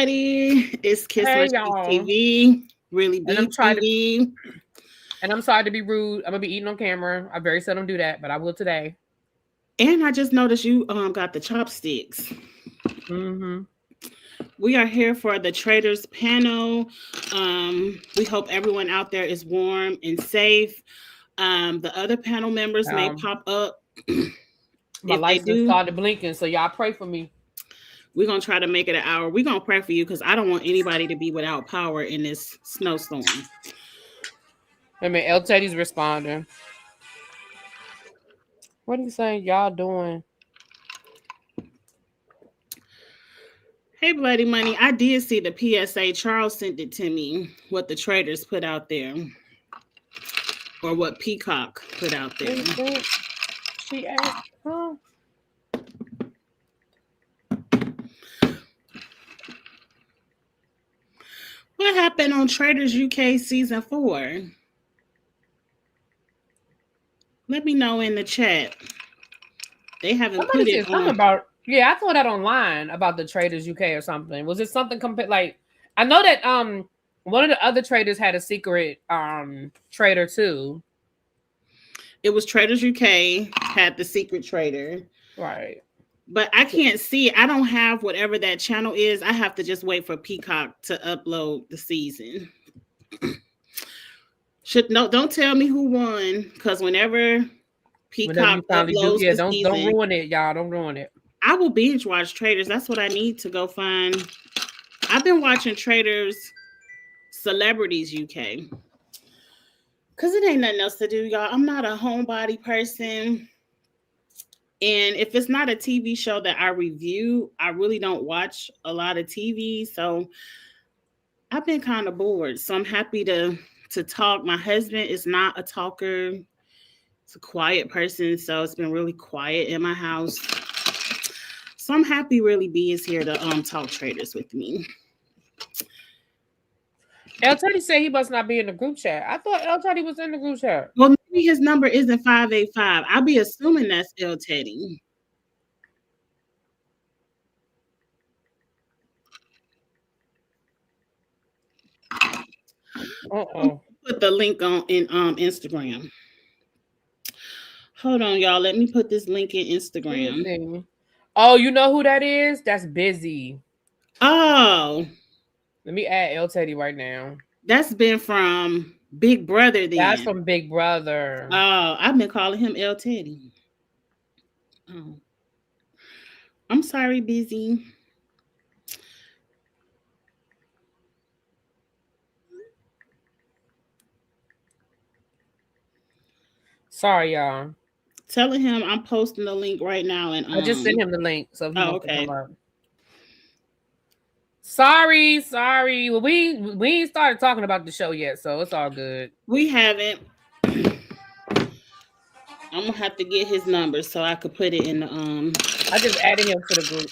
everybody. It's Kiss My Hey Cheeks y'all. TV, Really And Be I'm trying to TV. and I'm sorry to be rude. I'm gonna be eating on camera. I very seldom do that, but I will today. And I just noticed you got the chopsticks. Mm-hmm. We are here for the traders panel. We hope everyone out there is warm and safe. The other panel members may Um, pop up. my If they license do, started blinking, so y'all pray for me. we're gonna try to make it an hour. We're gonna pray for you because I don't want anybody to be without power in this snowstorm. I mean, El Teddy's responding. What are you saying y'all doing? Hey, Bloody Money, I did see the PSA. Charles sent it to me, what the traders put out there, or what Peacock put out there. What you think? She asked, huh? What happened on Traders UK season 4? Let me know in the chat. They haven't Somebody put said it something on. about yeah, I saw that online about the Traders UK or something. Was it something like I know that one of the other traders had a secret trader too. It was Traders UK had the secret trader. Right. But I can't see it. I don't have whatever that channel is. I have to just wait for Peacock to upload the season. Don't tell me who won, because whenever Whenever Peacock you finally do, uploads yeah, the don't season, ruin it, y'all. Don't ruin it. I will binge watch Traders. That's what I need to go find. I've been watching Traders Celebrities UK. Cause it ain't nothing else to do, y'all. I'm not a homebody person. And if it's not a TV show that I review, I really don't watch a lot of TV. So I've been kind of bored. So I'm happy to talk. My husband is not a talker. He's a quiet person. So it's been really quiet in my house. So I'm happy Really B is here to talk traders with me. El Teddy said he must not be in the group chat. I thought El Teddy was in the group chat. Well, maybe his number isn't 585. I'll be assuming that's El Teddy. Uh-oh. Put the link on in Instagram. Hold on, y'all. Let me put this link in Let me Instagram. see. Oh, you know who that is? That's Busy. Oh, Let me add El Teddy right now. that's been from Big Brother That's then. from Big Brother. Oh, I've been calling him El Teddy. Oh, I'm sorry, Busy. Sorry, y'all. Telling him I'm posting the link right now and I just sent him the link, so he oh, wants to okay. come up. Sorry. Well, we ain't started talking about the show yet, so it's all good. We haven't. I'm gonna have to get his number so I could put it in the I just added him to the group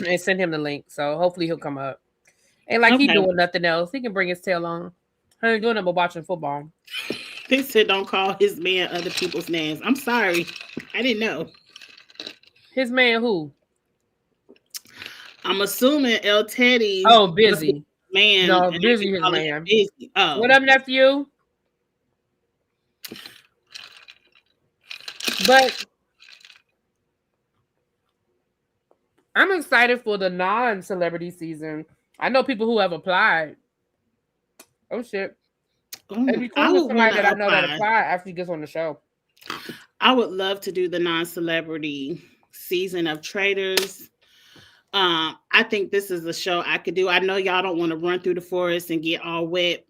and sent him the link, so hopefully he'll come up. Ain't like he okay. doing nothing else. He can bring his tail on. He ain't doing nothing but watching football. They said don't call his man other people's names. I'm sorry. I didn't know. His man who? I'm assuming El Teddy Oh, must be Busy. man No, and they be Busy his calling him man. Busy. Oh. What up, nephew? But I'm excited for the non-celebrity season. I know people who have applied. Oh shit. And Oh, he's I talking to would want somebody that to I know that apply. applied after he gets on the show. I would love to do the non-celebrity season of Traders. I think this is a show I could do. I know y'all don't want to run through the forest and get all wet,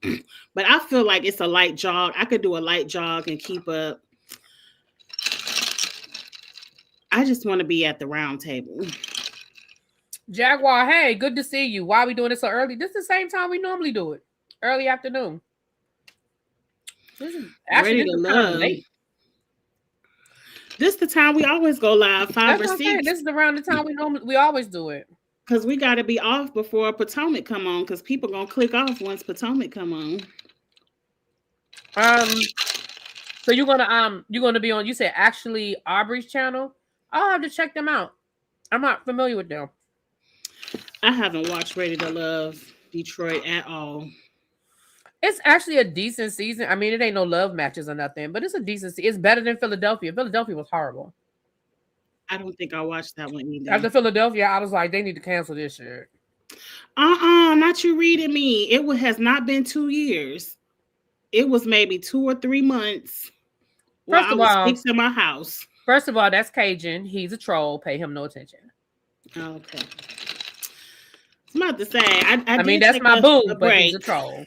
but I feel like it's a light jog. I could do a light jog and keep up. I just want to be at the round table. Jaguar, hey, good to see you. Why are we doing this so early? This is the same time we normally do it. Early afternoon. This is Ready this to is kind of love. late. This the time we always go live, 5 That's or what I'm saying. 6. This is around the time we always do it. Because we got to be off before Potomac come on. Because people gonna click off once Potomac come on. So you're gonna be on. You said actually Aubrey's channel. I'll have to check them out. I'm not familiar with them. I haven't watched Ready to Love Detroit at all. It's actually a decent season. I mean, it ain't no love matches or nothing, but it's a decent. It's better than Philadelphia. Philadelphia was horrible. I don't think I watched that one either. After Philadelphia, I was like, they need to cancel this shit. Not you reading me. Has not been 2 years. It was maybe 2 or 3 months while First I of was all, fixing my house. that's Cajun. He's a troll. Pay him no attention. Okay. I'm about to say, I mean, did that's take my boo, a but he's a break. troll.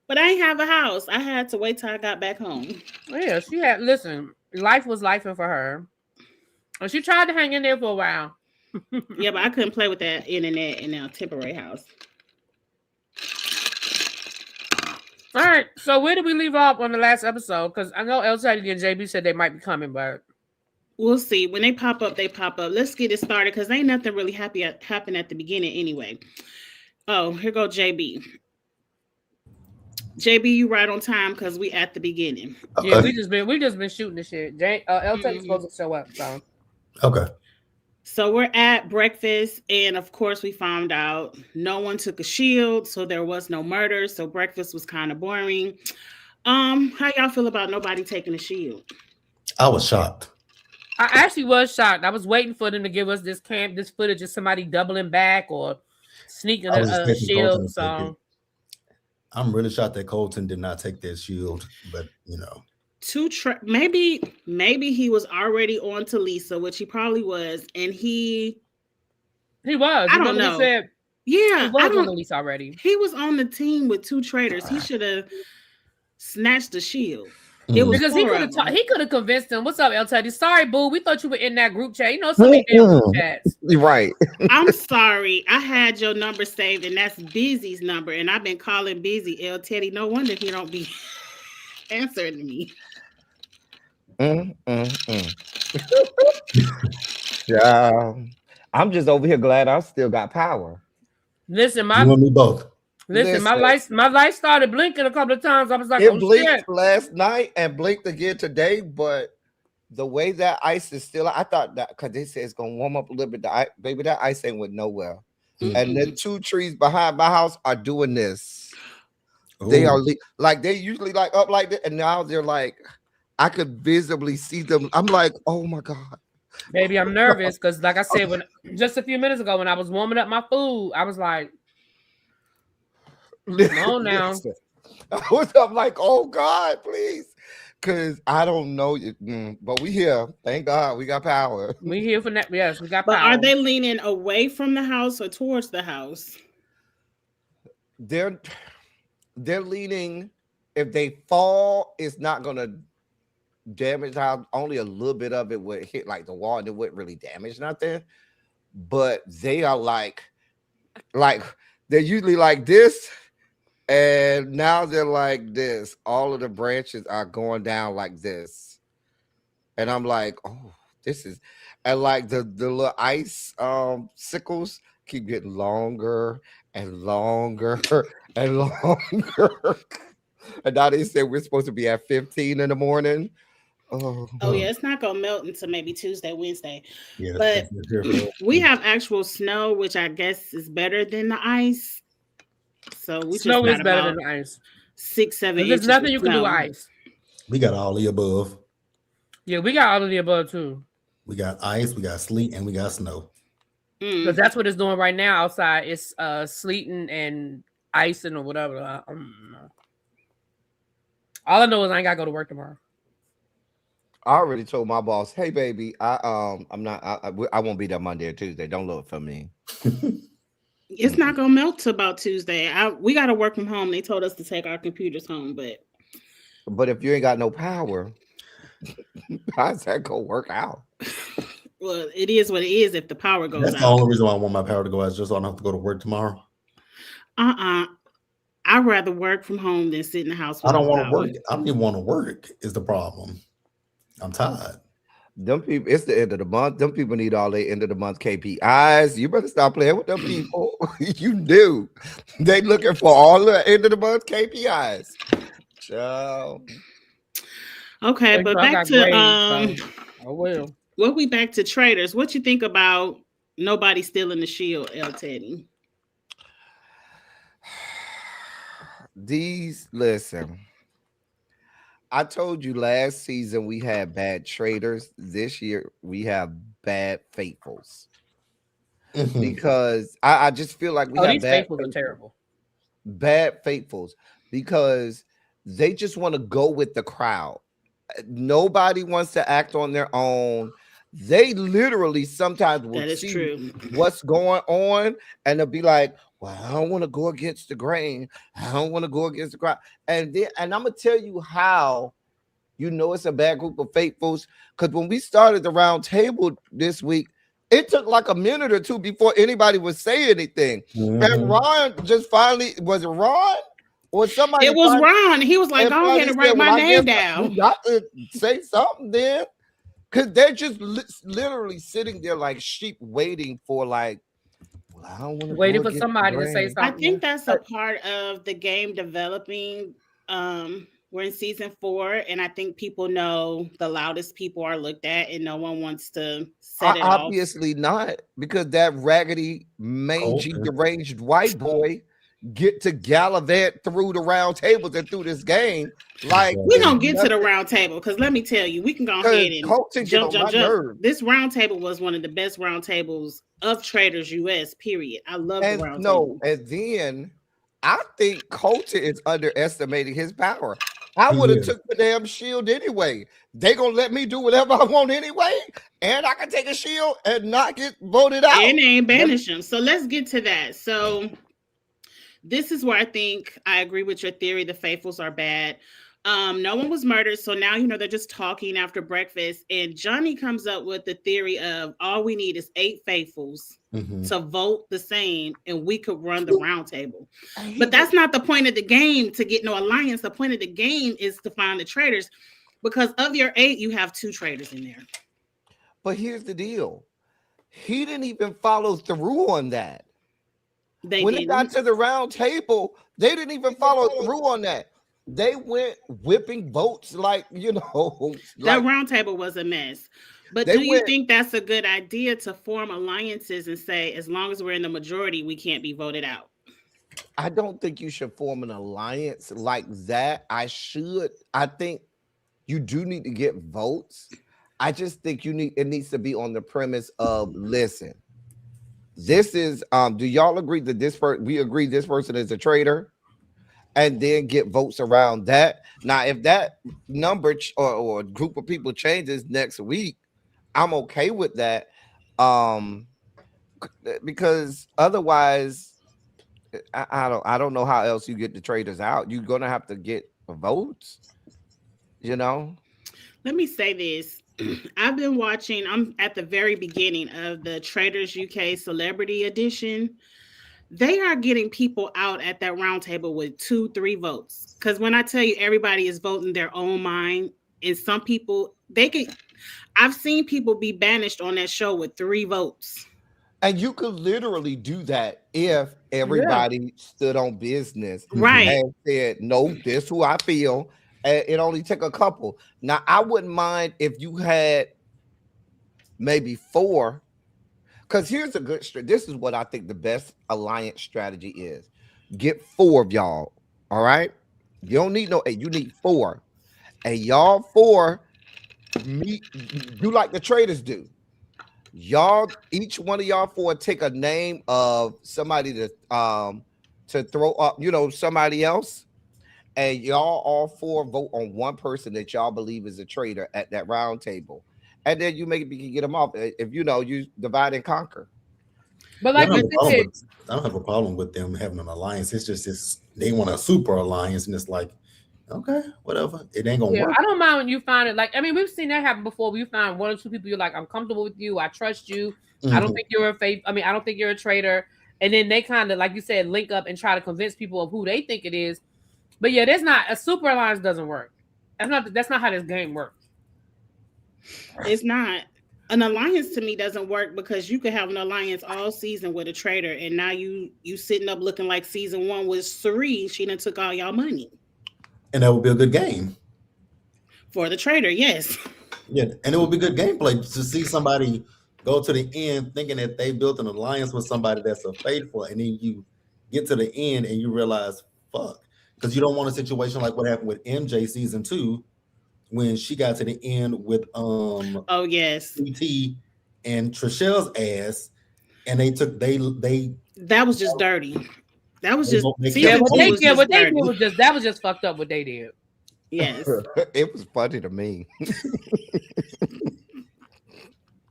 But I ain't have a house. I had to wait till I got back home. Well, yeah, she had. Listen, life was life for her, and she tried to hang in there for a while. Yeah, but I couldn't play with that internet in our temporary house. All right, so where did we leave off on the last episode? Because I know El Teddy and JB said they might be coming, but we'll see. When they pop up, they pop up. Let's get it started because ain't nothing really happened at the beginning anyway. Oh, here go JB. JB, you right on time because we at the beginning. Okay. Yeah, we just been shooting the shit. El Teddy's supposed to show up, so okay. So we're at breakfast, and of course, we found out no one took a shield, so there was no murder. So breakfast was kind of boring. How y'all feel about nobody taking a shield? I was shocked. I actually was shocked. I was waiting for them to give us this footage of somebody doubling back or sneaking a shield. So I'm really shocked that Colton did not take that shield, but maybe he was already on to Lisa, which he probably was, and he was. I don't know. He said, yeah, he was on the Lisa already. He was on the team with 2 traitors. He should have snatched the shield. It was because he could have convinced him. What's up, El Teddy? Sorry, boo. We thought you were in that group chat. You know, so many damn group chats. You're right. I'm sorry. I had your number saved, and that's Busy's number, and I've been calling Busy. El Teddy, no wonder he don't be answering to me. Yeah, I'm just over here glad I still got power. Listen, you and me both. Listen, my light started blinking a couple of times. I was like, it oh, blinked shit. last night and blinked again today, but the way that ice is still, I thought that because they said it's gonna warm up a little bit. Baby, that ice ain't went nowhere. Mm-hmm. And the 2 trees behind my house are doing this. Ooh. They are like they usually like up like that, and now they're like, I could visibly see them. I'm like, oh my God. Baby, I'm nervous because, like I said, when just a few minutes ago when I was warming up my food, I was like, come on now. I'm like, oh God, please. Because I don't know, but we here. Thank God we got power. We here for that. Yes, we got power. But are they leaning away from the house or towards the house? They're leaning. If they fall, it's not gonna damage the house. Only a little bit of it would hit like the wall, and it wouldn't really damage nothing. But they are like they're usually like this. And now they're like this. All of the branches are going down like this. And I'm like, oh, this is, and like the little ice sickles keep getting longer and longer and longer. And now they said we're supposed to be at 15 in the morning. Oh yeah, it's not gonna melt until maybe Tuesday, Wednesday. Yeah, but we have actual snow, which I guess is better than the ice. So we snow just is better than ice. 6, 7 inches. There's nothing you can do with ice. We got all the above. Yeah, we got all of the above too. We got ice, we got sleet, and we got snow. Because that's what it's doing right now outside. It's sleeting and icing or whatever. All I know is I ain't gotta go to work tomorrow. I already told my boss, hey baby, I won't be there Monday or Tuesday. Don't look for me. It's not gonna melt till about Tuesday. We gotta work from home. They told us to take our computers home, but if you ain't got no power, how's that gonna work out? Well, it is what it is. If the power goes out, that's the only reason why I want my power to go out, is just so I don't have to go to work tomorrow. I'd rather work from home than sit in the house. I don't want to work. I don't even want to work. Is the problem? I'm tired. Them people, it's the end of the month. Them people need all their end of the month KPIs. You better stop playing with them people. You do. They looking for all the end of the month KPIs. So, okay, but back to I will. Well, we back to traders. What you think about Nobody's stealing the shield, L Teddy. Listen, I told you last season we had bad traders. This year we have bad faithfuls Mhm. because I just feel like we Oh, have these faithfuls are terrible. bad faithfuls because they just want to go with the crowd. Nobody wants to act on their own. They literally sometimes will That is see true. what's going on and they'll be like, well, I don't want to go against the grain. I don't want to go against the crowd. And I'm gonna tell you how you know it's a bad group of faithfuls. Because when we started the round table this week, it took like a minute or two before anybody would say anything. And Mhm. Ron just finally, was it Ron? Or somebody It was finally, Ron. He was like, and go ahead finally and said, write well, my I guess name down. you got to say something then. Because they're just literally sitting there like sheep waiting for like, well, I don't want to Waiting go for against the somebody to say grain. I something. think that's a part of the game developing. We're in season 4, and I think people know the loudest people are looked at, and no one wants to set it off. Obviously not, because that raggedy, mangy, Colton. deranged white boy get to gallivant through the round tables and through this game like We're Exactly. gonna get to the round table because let me tell you, we can go ahead and Colton get jump, on jump, my jump. nerves. This round table was one of the best round tables of Traders US, period. I love the And round no, table. and then I think Colton is underestimating his power. I He would have is. took the damn shield anyway. They gonna let me do whatever I want anyway, and I can take a shield and not get voted out. And they ain't banish him. So let's get to that. So this is where I think I agree with your theory. The faithfuls are bad. No one was murdered. So now, they're just talking after breakfast. And Johnny comes up with the theory of all we need is 8 faithfuls Mhm. to vote the same and we could run the round table. But that's not the point of the game to get no alliance. The point of the game is to find the traitors because of your 8, you have 2 traitors in there. But here's the deal. He didn't even follow through on that. They When didn't. it got to the round table, they didn't even follow through on that. They went whipping votes like, That like round table was a mess. But they do you went. think that's a good idea to form alliances and say, as long as we're in the majority, we can't be voted out? I don't think you should form an alliance like that. I think you do need to get votes. I just think it needs to be on the premise of, listen, this is do y'all agree that we agree this person is a traitor, and then get votes around that. Now if that number or group of people changes next week, I'm okay with that, because otherwise I don't know how else you get the traitors out. You're gonna have to get votes. Let me say this. I've been watching, I'm at the very beginning of the Traders UK Celebrity Edition. They are getting people out at that round table with 2-3 votes. Because when I tell you everybody is voting their own mind, and some people, I've seen people be banished on that show with 3 votes. And you could literally do that if everybody stood on business, Right. and said, no, this who I feel. And it only took a couple. Now, I wouldn't mind if you had maybe 4. Because here's a good strategy. This is what I think the best alliance strategy is. Get 4 of y'all. All right. You don't need no 8. You need 4. And y'all 4 do like the traders do. Y'all, each one of y'all 4 take a name of somebody to throw up, somebody else, and y'all all 4 vote on one person that y'all believe is a traitor at that round table, and then you can get them off. If you divide and conquer. But I like don't, you have a problem said, with, I don't have a problem with them having an alliance. It's just they want a super alliance, and it's like, okay, whatever. It ain't gonna work. I don't mind when you find it. Like, I mean, we've seen that happen before. We find 1 or 2 people you're like, I'm comfortable with you. I trust you. I don't think you're I don't think you're a traitor. And then they kind of, like you said, link up and try to convince people of who they think it is. But yeah, there's not a super alliance doesn't work. That's not how this game works. It's not. An alliance to me doesn't work because you could have an alliance all season with a traitor, and now you sitting up looking like season 1 was Cerise. She done took all y'all money. And that would be a good game. For the traitor, yes. Yeah, and it would be good gameplay to see somebody go to the end thinking that they built an alliance with somebody that's a faithful, and then you get to the end and you realize, fuck, because you don't want a situation like what happened with MJ season 2 when she got to the end with Oh yes, CT and Trichelle's ass, and that was just dirty. That was just they Yeah, season kept what two they was did, just what they dirty. did was just that was just fucked up. What they did. Yes, It was funny to me.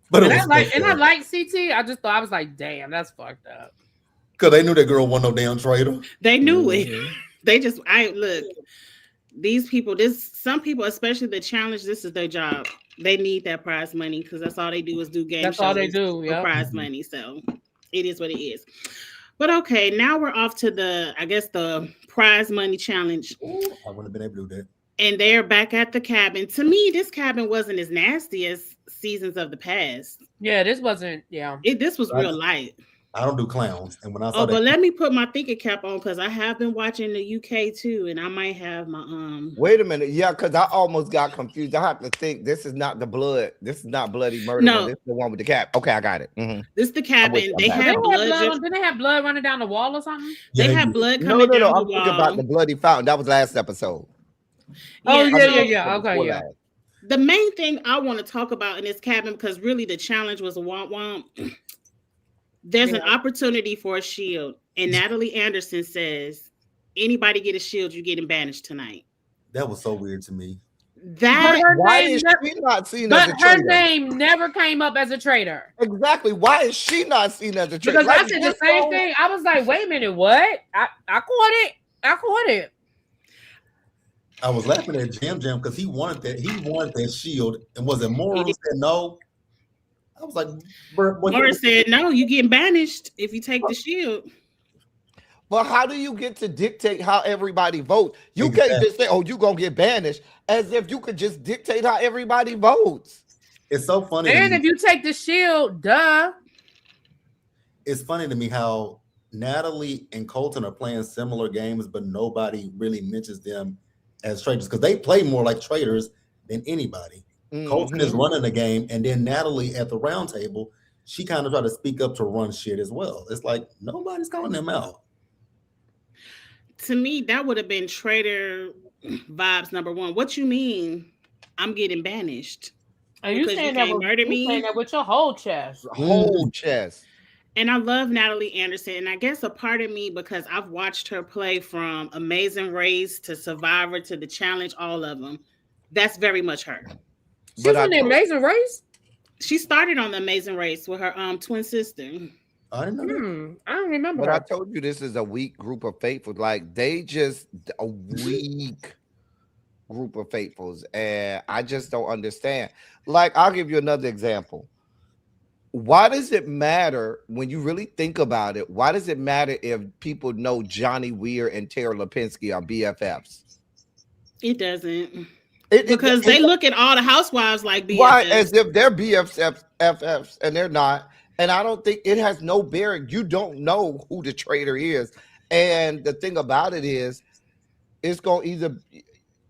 but it And I was like CT. I just thought I was like, damn, that's fucked up. because they knew that girl wasn't no damn traitor. they knew it. Mhm. They just look. These people, some people, especially the challenge, this is their job. They need that prize money because that's all they do is do game That's shows all they do. for Yeah. prize money. So it is what it is. But okay, now we're off to the prize money challenge. I wouldn't have been able to do that. And they're back at the cabin. To me, this cabin wasn't as nasty as seasons of the past. Yeah, this wasn't. Yeah. This was real light. I don't do clowns, and when I saw Oh, that, but let me put my thinking cap on because I have been watching the UK too, and I might have my Wait a minute, yeah, because I almost got confused. I have to think this is not the blood. This is not bloody murder. No. One. This is the one with the cap. Okay, I got it. Mhm. This the cabin. They I'm Did they had have blood. blood? Did they have blood running down the wall or something? They yeah, had do. blood No, coming no, no. down I'm the thinking about the wall. bloody fountain. That was last episode. Oh Yeah, yeah. Okay, Before yeah. last. The main thing I want to talk about in this cabin, because really the challenge was a womp womp. There's an opportunity for a shield, and Natalie Anderson says, "Anybody get a shield, you're getting banished tonight." That was so weird to me. That Why is she not seen as a But her traitor? name never came up as a traitor. Exactly. Why is she not seen as a traitor? Because I said the same thing. I was like, wait a minute, what? I caught it. I caught it. I was laughing at Jam because he wanted that shield, and was it Mora who said no? I was like, Laura said, "No, you getting banished if you take the shield." But how do you get to dictate how everybody votes? You Exactly. can't just say, "Oh, you gonna get banished," as if you could just dictate how everybody votes. It's so funny. And if you take the shield, duh. It's funny to me how Natalie and Colton are playing similar games, but nobody really mentions them as traitors because they play more like traitors than anybody. Colton is running the game, and then Natalie at the round table, she kind of tried to speak up to run shit as well. It's like nobody's calling them out. To me, that would have been traitor vibes number one. What you mean? I'm getting banished. And you Because saying you that can't with, murder you me? saying that with your whole chest. Whole chest. And I love Natalie Anderson. And I guess a part of me, because I've watched her play from Amazing Race to Survivor to The Challenge, all of them. That's very much her. She's in the Amazing Race? She started on The Amazing Race with her twin sister. I didn't know that. I don't remember. But I her. told you this is a weak group of faithfuls. Like they just a weak group of faithfuls, and I just don't understand. Like I'll give you another example. Why does it matter when you really think about it? Why does it matter if people know Johnny Weir and Tara Lipinski are BFFs? It doesn't. Because they look at all the housewives like BFFs. Why? As if they're BFFs and they're not. And I don't think it has no bearing. You don't know who the traitor is. And the thing about it is, it's going to either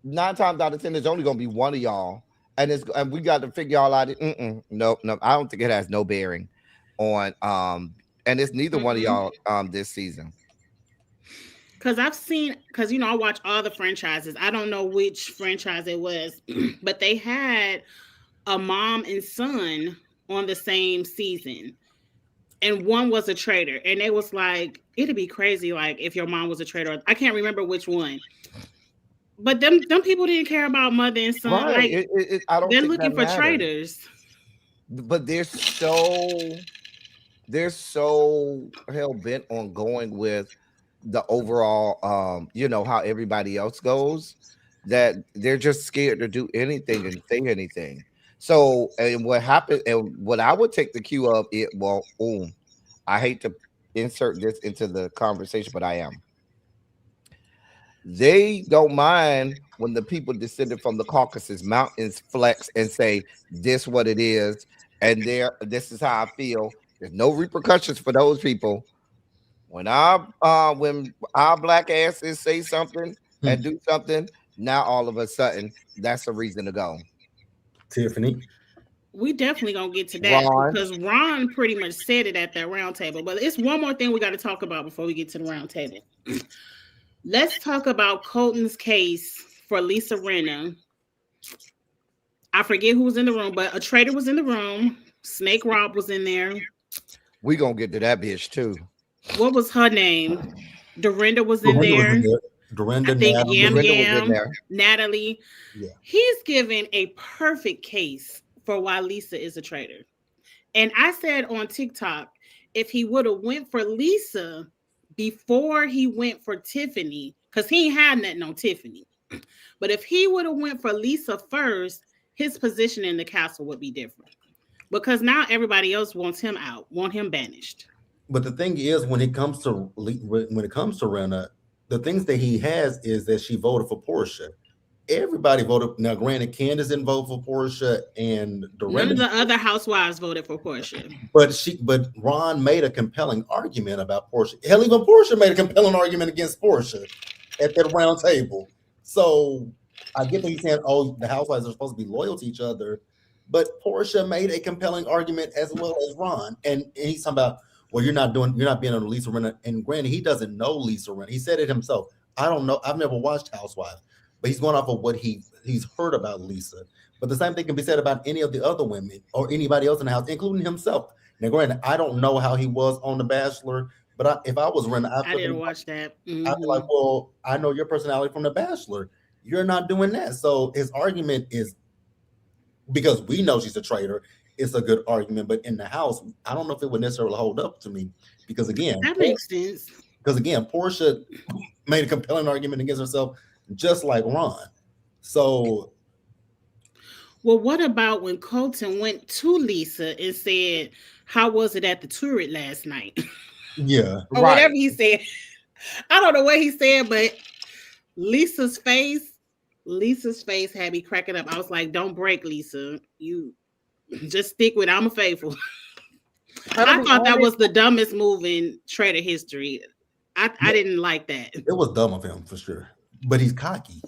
9 times out of 10, it's only going to be one of y'all. And we got to figure all out. No, I don't think it has no bearing on and it's neither one of y'all this season. Because I watch all the franchises. I don't know which franchise it was, but they had a mom and son on the same season. And one was a traitor. And it was like, it'd be crazy, like, if your mom was a traitor. I can't remember which one. But them people didn't care about mother and son. Right. Like, I don't they're think looking that for matters. traitors. But they're so hell bent on going with the overall how everybody else goes, that they're just scared to do anything and say anything. So, and what happened, and what I would take the cue of it, I hate to insert this into the conversation, but I am. They don't mind when the people descended from the Caucasus Mountains flex and say, this what it is, and this is how I feel. There's no repercussions for those people. When our black asses say something and do something, now all of a sudden that's a reason to go. Tiffany. We definitely gonna get to that Ron. because Ron pretty much said it at that round table. But it's one more thing we got to talk about before we get to the round table. Let's talk about Colton's case for Lisa Rinna. I forget who was in the room, but a traitor was in the room. Snake Rob was in there. We gonna get to that bitch too. What was her name? Dorinda was in there. Dorinda, I think Natalie. Yam Dorinda was in Yam, there. Natalie. Yeah. He's given a perfect case for why Lisa is a traitor. And I said on TikTok, if he would have went for Lisa before he went for Tiffany, because he ain't had nothing on Tiffany. But if he would have went for Lisa first, his position in the castle would be different. Because now everybody else wants him out, want him banished. But the thing is, when it comes to Renna, the things that he has is that she voted for Portia. Everybody voted. Now, granted, Candace didn't vote for Portia, and None of the other housewives voted for Portia. But Ron made a compelling argument about Portia. Hell, even Portia made a compelling argument against Portia at that round table. So I get that he's saying, "Oh, the housewives are supposed to be loyal to each other," but Portia made a compelling argument as well as Ron, and he's talking about, "Well, you're not being on Lisa Rinna." And granted, he doesn't know Lisa Rinna. He said it himself. I don't know. I've never watched Housewives. But he's going off of what he's heard about Lisa. But the same thing can be said about any of the other women or anybody else in the house, including himself. Now, granted, I don't know how he was on The Bachelor, but if I was Renna, I didn't watch that. I'd be like, well, I know your personality from The Bachelor. You're not doing that. So his argument is, because we know she's a traitor, it's a good argument. But in the house, I don't know if it would necessarily hold up to me. Because again, that makes sense. Because again, Portia made a compelling argument against herself, just like Ron. So, well, what about when Colton went to Lisa and said, "How was it at the turret last night?" Yeah, or whatever he said. I don't know what he said, but Lisa's face had me cracking up. I was like, "Don't break, Lisa. You just stick with I'm a faithful." I thought that was the dumbest move in traitor history. I didn't like that. It was dumb of him for sure, but he's cocky.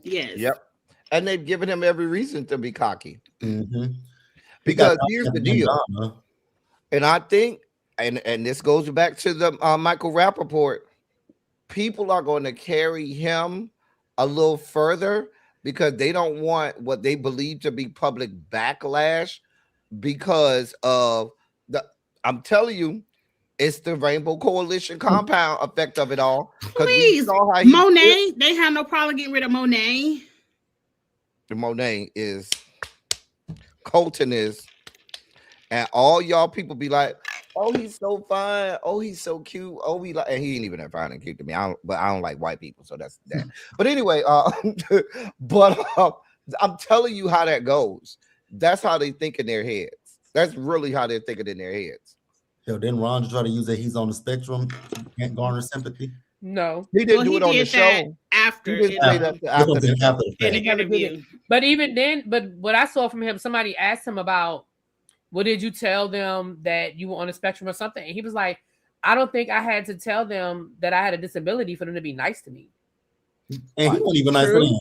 Yes. Yep. And they've given him every reason to be cocky. Mm-hmm. Because here's the deal. And I think, and this goes back to the Michael Rappaport, people are going to carry him a little further because they don't want what they believe to be public backlash because of I'm telling you, it's the Rainbow Coalition compound effect of it all. Please, Monet, they have no problem getting rid of Monet. The Monet is, Colton is, and all y'all people be like, "Oh, he's so fine. Oh, he's so cute. Oh, we like," and he ain't even that fine and cute to me. I don't like white people, so that's that. But anyway, I'm telling you how that goes. That's how they think in their heads. That's really how they're thinking in their heads. Yo, didn't Ron try to use that he's on the spectrum, can't garner sympathy? No, he didn't do it on the show. After the interview. But even then, but what I saw from him, somebody asked him about, "Well, did you tell them that you were on the spectrum or something?" And he was like, "I don't think I had to tell them that I had a disability for them to be nice to me." And he wasn't even nice to him.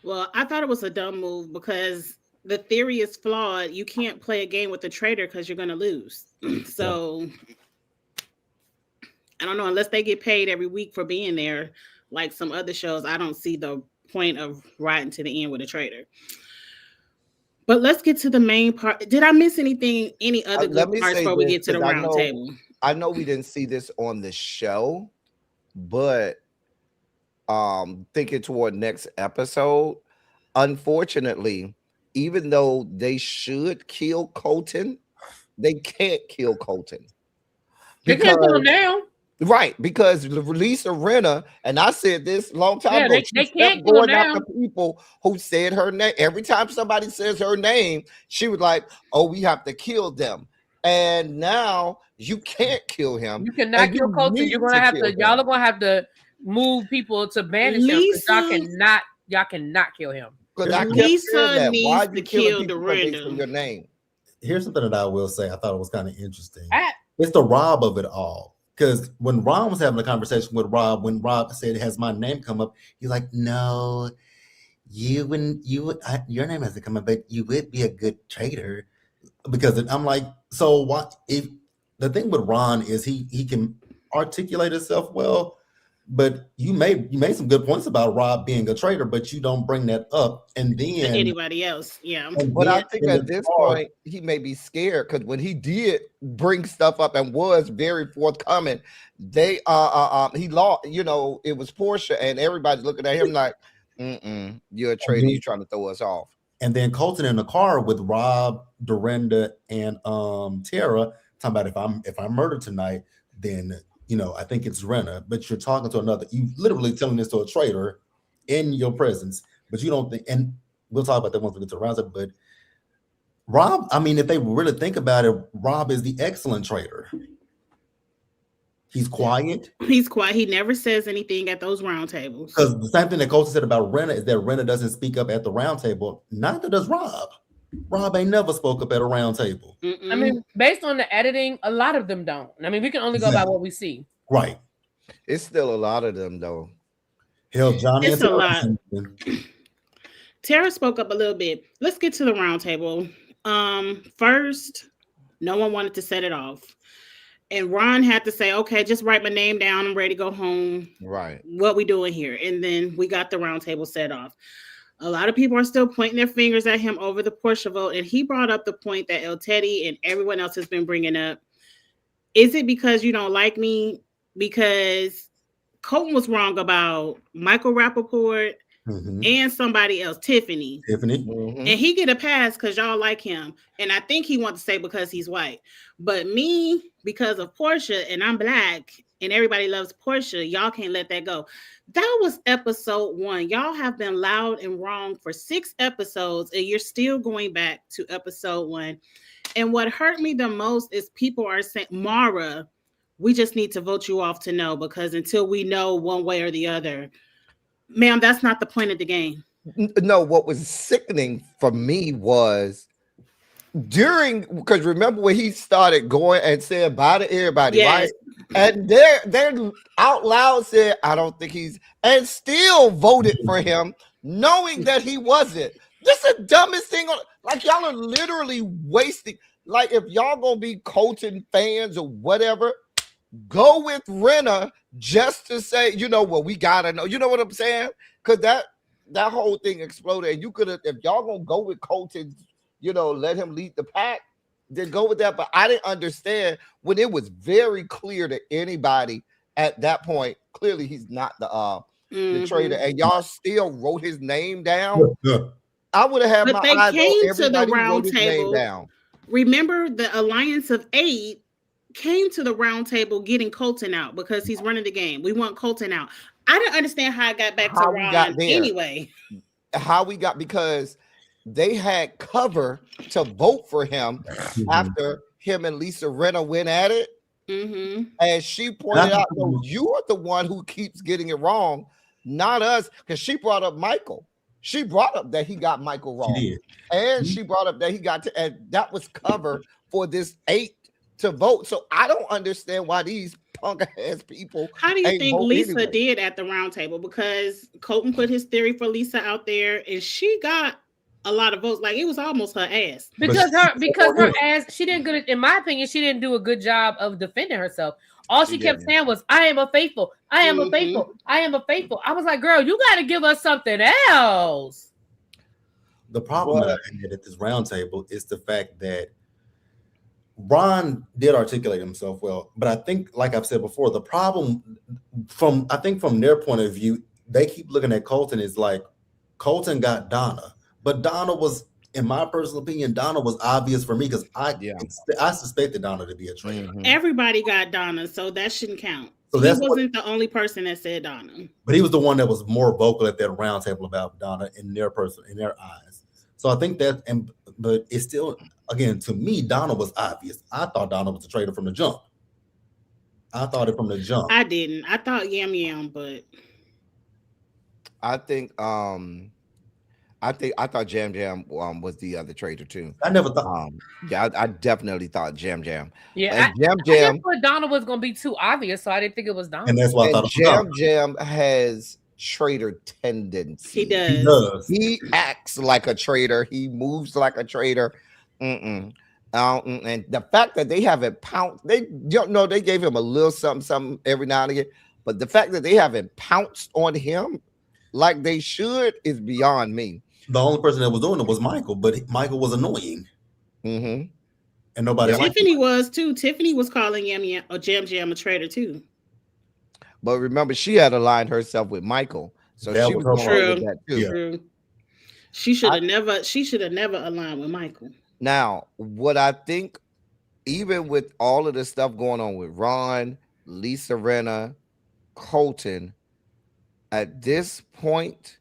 Well, I thought it was a dumb move because the theory is flawed. You can't play a game with the traitor because you're going to lose. So I don't know, unless they get paid every week for being there, like some other shows, I don't see the point of riding to the end with a traitor. But let's get to the main part. Did I miss anything, any other good parts before we get to the round table? I know we didn't see this on the show, but thinking toward next episode, unfortunately, even though they should kill Colton, they can't kill Colton. They can't kill him now. Right, because Lisa Rinna, and I said this a long time ago, they can't go after people who said her name. Every time somebody says her name, she was like, "Oh, we have to kill them." And now you can't kill him. You cannot kill Colton. You're gonna have to. Y'all are gonna have to move people to banish him. Y'all cannot kill him. Lisa needs to kill Dorinda. Your name. Here's something that I will say. I thought it was kind of interesting. It's the Rob of it all. Because when Ron was having a conversation with Rob, when Rob said, "Has my name come up?" He's like, "No, you wouldn't, your name hasn't come up, but you would be a good trader because I'm like, so what if the thing with Ron is he can articulate himself well, but you made some good points about Rob being a traitor, but you don't bring that up, and to then anybody else. Yeah. But I then think in at the this car, point he may be scared because when he did bring stuff up and was very forthcoming, they he lost. You know, it was Portia, and everybody's looking at him like, you're a traitor. You trying to throw us off. and then Colton in the car with Rob, Dorinda, and Tara talking about if I'm murdered tonight, then I think it's Renna. But you're talking to another. You literally telling this to a traitor in your presence, but you don't think. And we'll talk about that once we get to the roundup. But Rob, I mean, if they really think about it, Rob is the excellent traitor. He's quiet. He's quiet. He never says anything at those roundtables. Because the same thing that Colton said about Renna is that Renna doesn't speak up at the round table. Neither does Rob. Rob ain't never spoke up at a round table. I mean, based on the editing, a lot of them don't. I mean, we can only go by what we see. Right. It's still a lot of them though. Hell, Johnny. It's a lot. Tara spoke up a little bit. Let's get to the roundtable. First, no one wanted to set it off. And Ron had to say, okay, just write my name down. I'm ready to go home. Right. What we doing here? And then we got the roundtable set off. A lot of people are still pointing their fingers at him over the Portia vote. And he brought up the point that El Teddy and everyone else has been bringing up. Is it because you don't like me? Because Colton was wrong about Michael Rappaport and somebody else, Tiffany. And he get a pass because y'all like him. And I think he wants to say because he's white. But me, because of Portia, and I'm black, and everybody loves Portia, y'all can't let that go. That was episode 1. Y'all have been loud and wrong for 6 episodes, and you're still going back to episode 1. And what hurt me the most is people are saying, Mara, we just need to vote you off to no, because until we know one way or the other, ma'am, that's not the point of the game. No, what was sickening for me was because remember when he started going and saying bye to everybody, right? And they're out loud said, I don't think he's, and still voted for him, knowing that he wasn't. This is the dumbest thing. Like, y'all are literally wasting. Like, if y'all gonna be Colton fans or whatever, go with Renna just to say, well, we gotta know. You know what I'm saying? Because that whole thing exploded. And you could have, if y'all gonna go with Colton, let him lead the pack, then go with that. But I didn't understand when it was very clear to anybody at that point. Clearly, he's not the traitor, and y'all still wrote his name down. I would have had my eyes on everybody who wrote his name down. Remember, the Alliance of 8 came to the round table getting Colton out because he's running the game. We want Colton out. I don't understand how I got back to Ron anyway. How we got, because they had cover to vote for him after him and Lisa Renna went at it. And she pointed out, no, you are the one who keeps getting it wrong, not us, because she brought up Michael. She brought up that he got Michael wrong. And she brought up that he got to, and that was cover for this 8 to vote. So I don't understand why these punk ass people. How do you think Lisa did at the round table? Because Colton put his theory for Lisa out there, and she got a lot of votes. Like, it was almost her ass. Because her ass, she didn't good. In my opinion, she didn't do a good job of defending herself. All she kept saying was, I am a faithful. I am a faithful. I am a faithful. I was like, girl, you got to give us something else. The problem that I had at this roundtable is the fact that Ron did articulate himself well, but I think, like I've said before, the problem from their point of view, they keep looking at Colton as like Colton got Donna, but Donna was, in my personal opinion, Donna was obvious for me because I suspected Donna to be a traitor. Everybody got Donna, so that shouldn't count. So he wasn't the only person that said Donna, but he was the one that was more vocal at that roundtable about Donna in their eyes. So I think that, but it's still, again, to me, Donna was obvious. I thought Donna was a traitor from the jump. I thought it from the jump. I didn't. I thought Yam, but I thought Jam was the other traitor too. I never thought. I definitely thought Jam. Yeah, I thought Donna was gonna be too obvious, so I didn't think it was Donna. And that's why I thought Jam has traitor tendency. He does. He does. He acts like a traitor. He moves like a traitor. And the fact that they haven't pounced, they don't know they gave him a little something every now and again, but the fact that they haven't pounced on him like they should is beyond me. The only person that was doing it was Michael, but Michael was annoying, Mm-hmm. and nobody liked him. Tiffany was too. Tiffany was calling Yam or Jam Jam a traitor too. But remember, she had aligned herself with Michael, so That she was was her going fault. with that too. Yeah. True. She should have never. She should have never aligned with Michael. Now, what I think, even with all of the stuff going on with Ron, Lisa Rinna, Colton, at this point,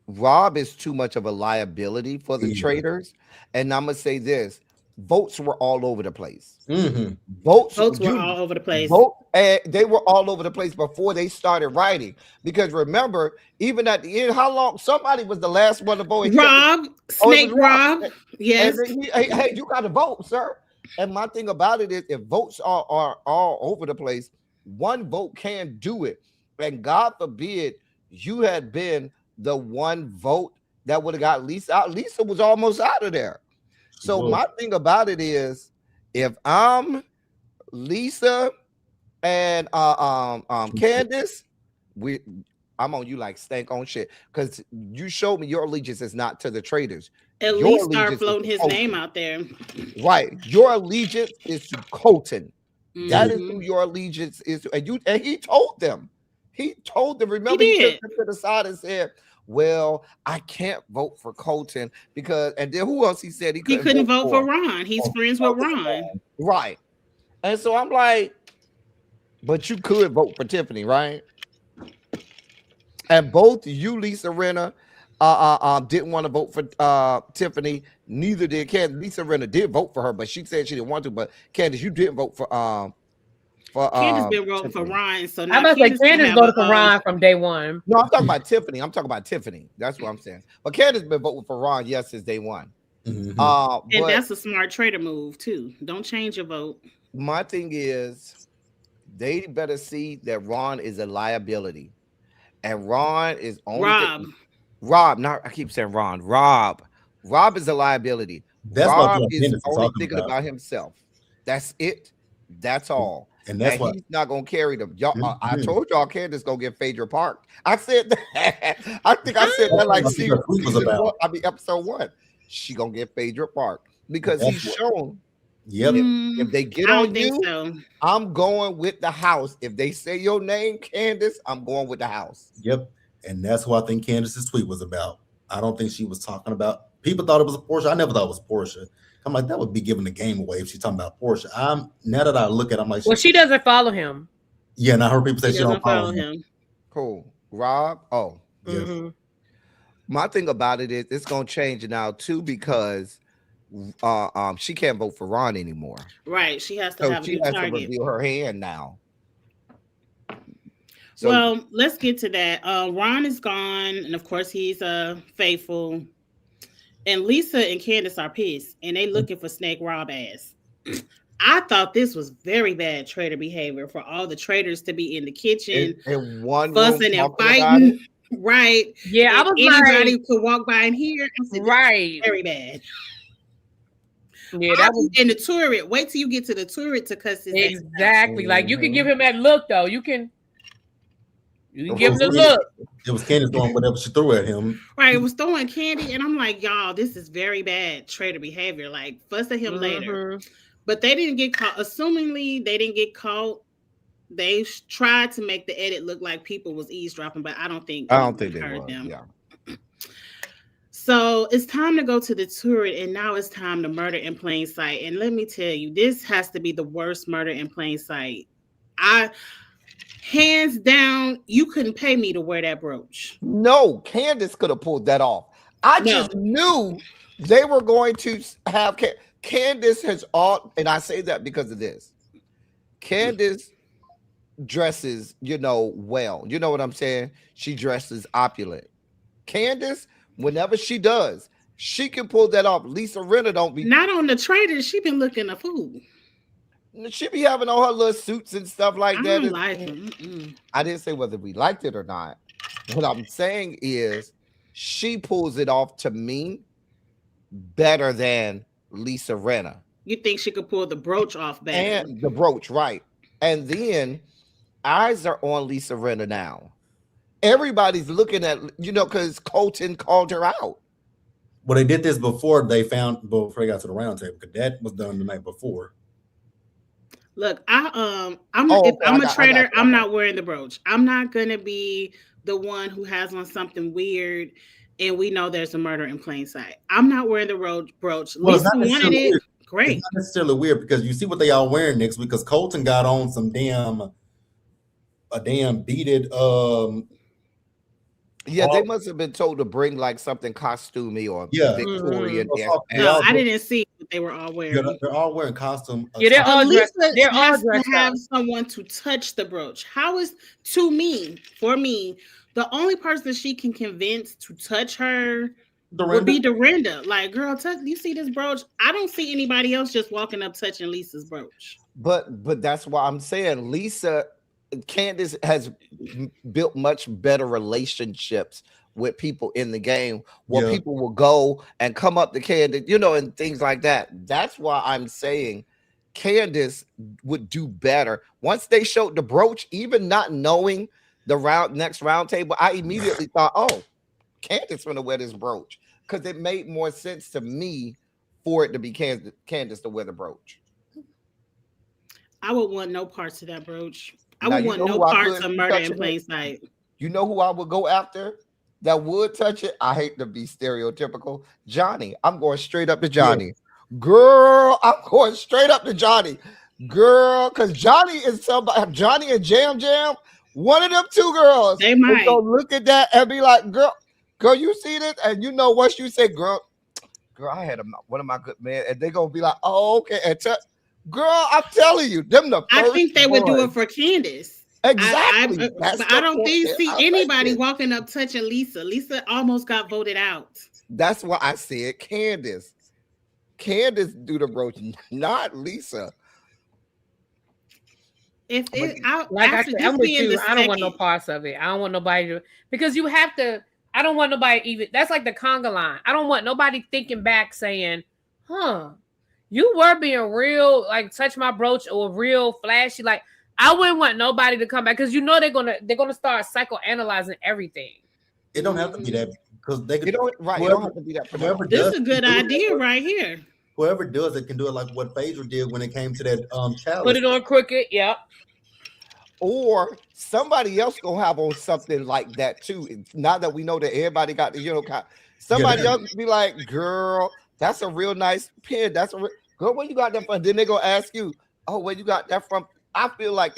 Rob is too much of a liability for the Yeah. traders. And I'm gonna say this: votes were all over the place. Mm-hmm. Votes were all over the place. And they were all over the place before they started writing. Because remember, even at the end, how long somebody was the last one to vote? Rob, Snake Rob. Yes. And then hey, you got to vote, sir. And my thing about it is, if votes are all over the place, one vote can do it. And God forbid you had been the one vote that would have got Lisa out. Lisa was almost out of there. So my thing about it is, if I'm Lisa and Candace, I'm on you like stank on shit, because you showed me your allegiance is not to the traders. At Your least start allegiance floating is his Colton. name out there. Right. Your allegiance is to Colton. That is Mhm. who your allegiance is to. And he told them. He told them. Remember, He he did. took them to the side and said, well, I can't vote for Colton because, and then who else he said he couldn't vote for Ron. He's friends with Ron. Right. And so I'm like, but you could vote for Tiffany, right? And both you, Lisa Rinna, didn't want to vote for Tiffany. Neither did Candace. Lisa Rinna did vote for her, but she said she didn't want to. But Candace, you didn't vote for Candace been voting for Tiffany. Ron. So I'm now about to say Candace can Candace have voted a, for Ron from day one. No, I'm talking about Tiffany. That's what I'm saying. But Candace been voting for Ron, yes, since day one. Mm-hmm. and But that's a smart trader move too. Don't change your vote. my thing is, they better see that Ron is a liability, and Ron is only Rob. Not I keep saying Ron. Rob is a liability. That's what Rob is Candace is only talking thinking about himself. That's it. That's all. And that's why He's not gonna carry them. Y'all, I Mhm. told y'all Candace gonna get Phaedra Park. I said that. I think I said that like That's what the tweet was about. episode 1. She gonna get Phaedra Park because That's he's what- shown. Yep. If they get I don't on think you, so. I'm going with the house. If they say your name, Candace, I'm going with the house. Yep. And that's what I think Candace's tweet was about. I don't think she was talking about, people thought it was a Portia. I never thought it was Portia. I'm like, that would be giving the game away if she's talking about Portia. Now that I look at it, I'm like, Well, she doesn't follow him. yeah, and I heard people say She she don't doesn't follow follow him. him. Cool. Rob. Oh, Yes. Mhm. my thing about it is it's gonna change now too, because she can't vote for Ron anymore. Right. She has to So have a she new has to target. reveal her hand now. So Well, let's get to that. Ron is gone, and of course he's faithful. And Lisa and Candace are pissed, and they looking for Snake Rob ass. I thought this was very bad trader behavior for all the traders to be in the kitchen in one fussing room and talking about it. fighting. Right. Yeah, I And was anybody like, could walk by and hear. I said, right. Very bad. Yeah, that was in the turret. Wait till you get to the turret to cuss his ass out. exactly like you can give him that look though. You can give him the It was- look. It was Candace doing whatever she threw at him. Right, it was throwing candy, and I'm like, y'all, this is very bad trader behavior. Like, fuss at him later. Mhm. But they didn't get caught. Assumingly, they didn't get caught. They tried to make the edit look like people was eavesdropping, but I don't think they heard were. them. Yeah. So it's time to go to the turret, and now it's time to murder in plain sight. And let me tell you, this has to be the worst murder in plain sight. Hands down, you couldn't pay me to wear that brooch. No, Candace could have pulled that off. I just knew they were going to have Candace has all, and I say that because of this. Candace dresses, well. You know what I'm saying? She dresses opulent. Candace, whenever she does, she can pull that off. Lisa Rinna don't be. Not on the traders. She been looking a fool. She be having all her little suits and stuff like I that. don't like them. I didn't say whether we liked it or not. What I'm saying is she pulls it off to me better than Lisa Renna. You think she could pull the brooch off better? And the brooch, right. And then eyes are on Lisa Renna now. Everybody's looking at, because Colton called her out. Well, they did this before they got to the round table, because that was done the night before. Look, if I'm a trader, I'm not wearing the brooch. I'm not gonna be the one who has on something weird, and we know there's a murder in plain sight. I'm not wearing the brooch. Well, Lisa wanted it. Weird. Great. It's not necessarily weird, because you see what they all wearing next week. Because Colton got on some damn beaded. They must have been told to bring like something costumey or Victorian. No, I didn't see what they were all wearing. Yeah, they're all wearing costume. Yeah, they're all dressed. They're all has dressed to have someone to touch the brooch. How is for me, the only person she can convince to touch her would be Dorinda. Like, girl, you see this brooch? I don't see anybody else just walking up touching Lisa's brooch. But that's why I'm saying Candace has built much better relationships with people in the game where people will go and come up to Candace, and things like that. That's why I'm saying Candace would do better. Once they showed the brooch, even not knowing the next round table, I immediately thought, oh, Candace gonna wear this brooch, because it made more sense to me for it to be Candace to wear the brooch. I would want no parts of that brooch. I would want no parts of murder in plain sight. You know who I would go after that would touch it? I hate to be stereotypical. Johnny. I'm going straight up to Johnny. Yeah. Girl, I'm going straight up to Johnny. Girl, because Johnny is somebody. Johnny and Jam Jam, one of them two girls. They might go look at that and be like, girl, you see this? And you know what you say, girl, I had one of my good men. And they're going to be like, oh, okay. And girl, I'm telling you, I think they would do it for Candace. Exactly. But I don't see anybody walking up touching Lisa. Lisa almost got voted out. That's why I said Candace. Candace do the brooch, not Lisa. I'm with you. I don't want no parts of it. I don't want nobody to, because you have to. I don't want nobody even. That's like the conga line. I don't want nobody thinking back saying, "Huh, you were being real, like touch my brooch or real flashy." Like, I wouldn't want nobody to come back, because they're gonna start psychoanalyzing everything. It don't have to be that, because they could. It don't have to be that. This is a good idea right here. Whoever does it can do it like what Phaedra did when it came to that challenge. Put it on crooked, yep. Or somebody else gonna have on something like that too. Now that we know that everybody got the somebody else be like, girl, that's a real nice pin. That's girl, where you got that from? Then they gonna ask you, oh, where you got that from? I feel like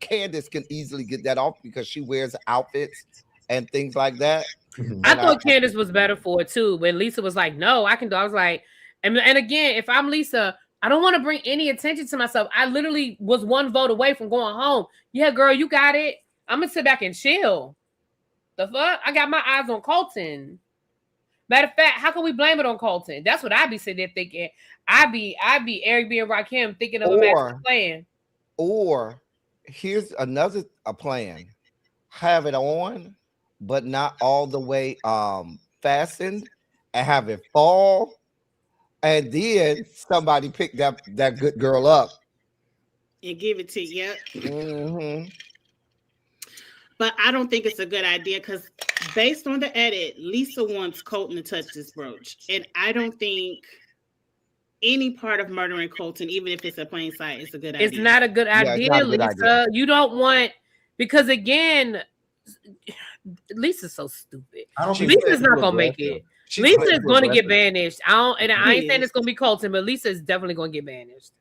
Candace can easily get that off because she wears outfits and things like that. I thought Candace was better for it too. When Lisa was like, no, I can do. I was like, and again, if I'm Lisa, I don't want to bring any attention to myself. I literally was one vote away from going home. Yeah, girl, you got it. I'm gonna sit back and chill. The fuck? I got my eyes on Colton. Matter of fact, how can we blame it on Colton? That's what I be sitting there thinking. I be Eric B and Rakim thinking of a master plan. Or here's another plan. Have it on, but not all the way fastened, and have it fall. And then somebody pick that good girl up and give it to you. Mm-hmm. But I don't think it's a good idea, because based on the edit, Lisa wants Colton to touch this brooch, and I don't think any part of murdering Colton, even if it's a plain sight, is a good idea. It's not a good idea, Lisa. Idea. You don't want, because again, Lisa's so stupid. Lisa's not gonna make it. Lisa is going to get banished. I ain't saying it's going to be Colton, but Lisa is definitely going to get banished.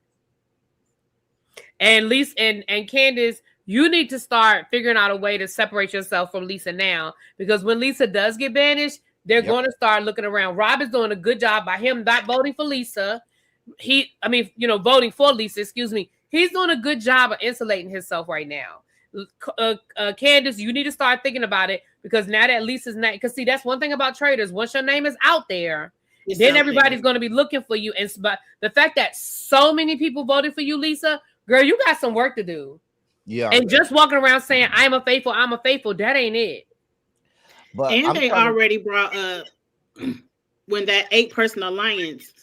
And Lisa and Candace, you need to start figuring out a way to separate yourself from Lisa now, because when Lisa does get banished, they're going to start looking around. Rob is doing a good job by him not voting for Lisa. Voting for Lisa, excuse me. He's doing a good job of insulating himself right now. Candace, you need to start thinking about it, because now that Lisa's name, because see, that's one thing about traders. Once your name is out there, then everybody's going to be looking for you. And but the fact that so many people voted for you, Lisa, girl, you got some work to do. Yeah. And just walking around saying I'm a faithful, that ain't it. But And I'm they trying to, already brought up when that 8-person alliance.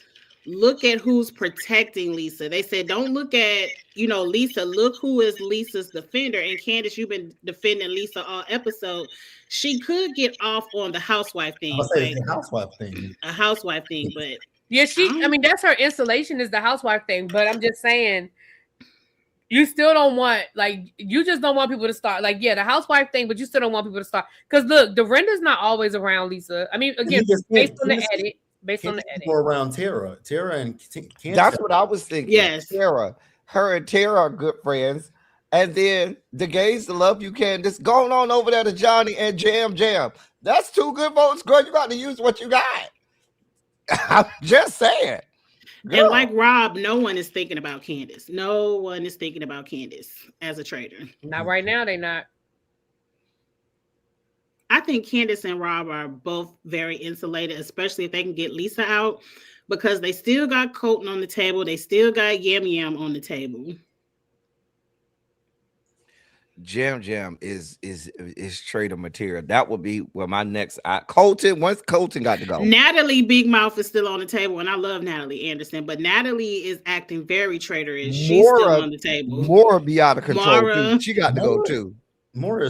Look at who's protecting Lisa. They said, don't look at, Lisa. Look who is Lisa's defender. And Candace, you've been defending Lisa all episode. She could get off on the housewife I'm thing, gonna say like it's a housewife thing. a housewife thing, but Yeah, I mean, that's her installation is the housewife thing. But I'm just saying, you still don't want, you just don't want people to start, the housewife thing, but you still don't want people to start. Because look, Dorinda's not always around Lisa. I mean, again, based on the edit. More around Tara and Candace. that's what I was thinking. Yes. Tara, her and Tara are good friends. And then the gays that love you, Candace, going on over there to Johnny and Jam. That's 2 good votes, girl. You got to use what you got. I'm just saying. Girl. And like Rob, no one is thinking about Candace. No one is thinking about Candace as a traitor. Not right now, they not. I think Candace and Rob are both very insulated, especially if they can get Lisa out, because they still got Colton on the table. They still got Yam on the table. Jam is traitor material. That would be where my next Colton. Once Colton got to go, Natalie Big Mouth is still on the table, and I love Natalie Anderson, but Natalie is acting very traitorous. She's still on the table. Maura be out of control too. She got to go too. Maura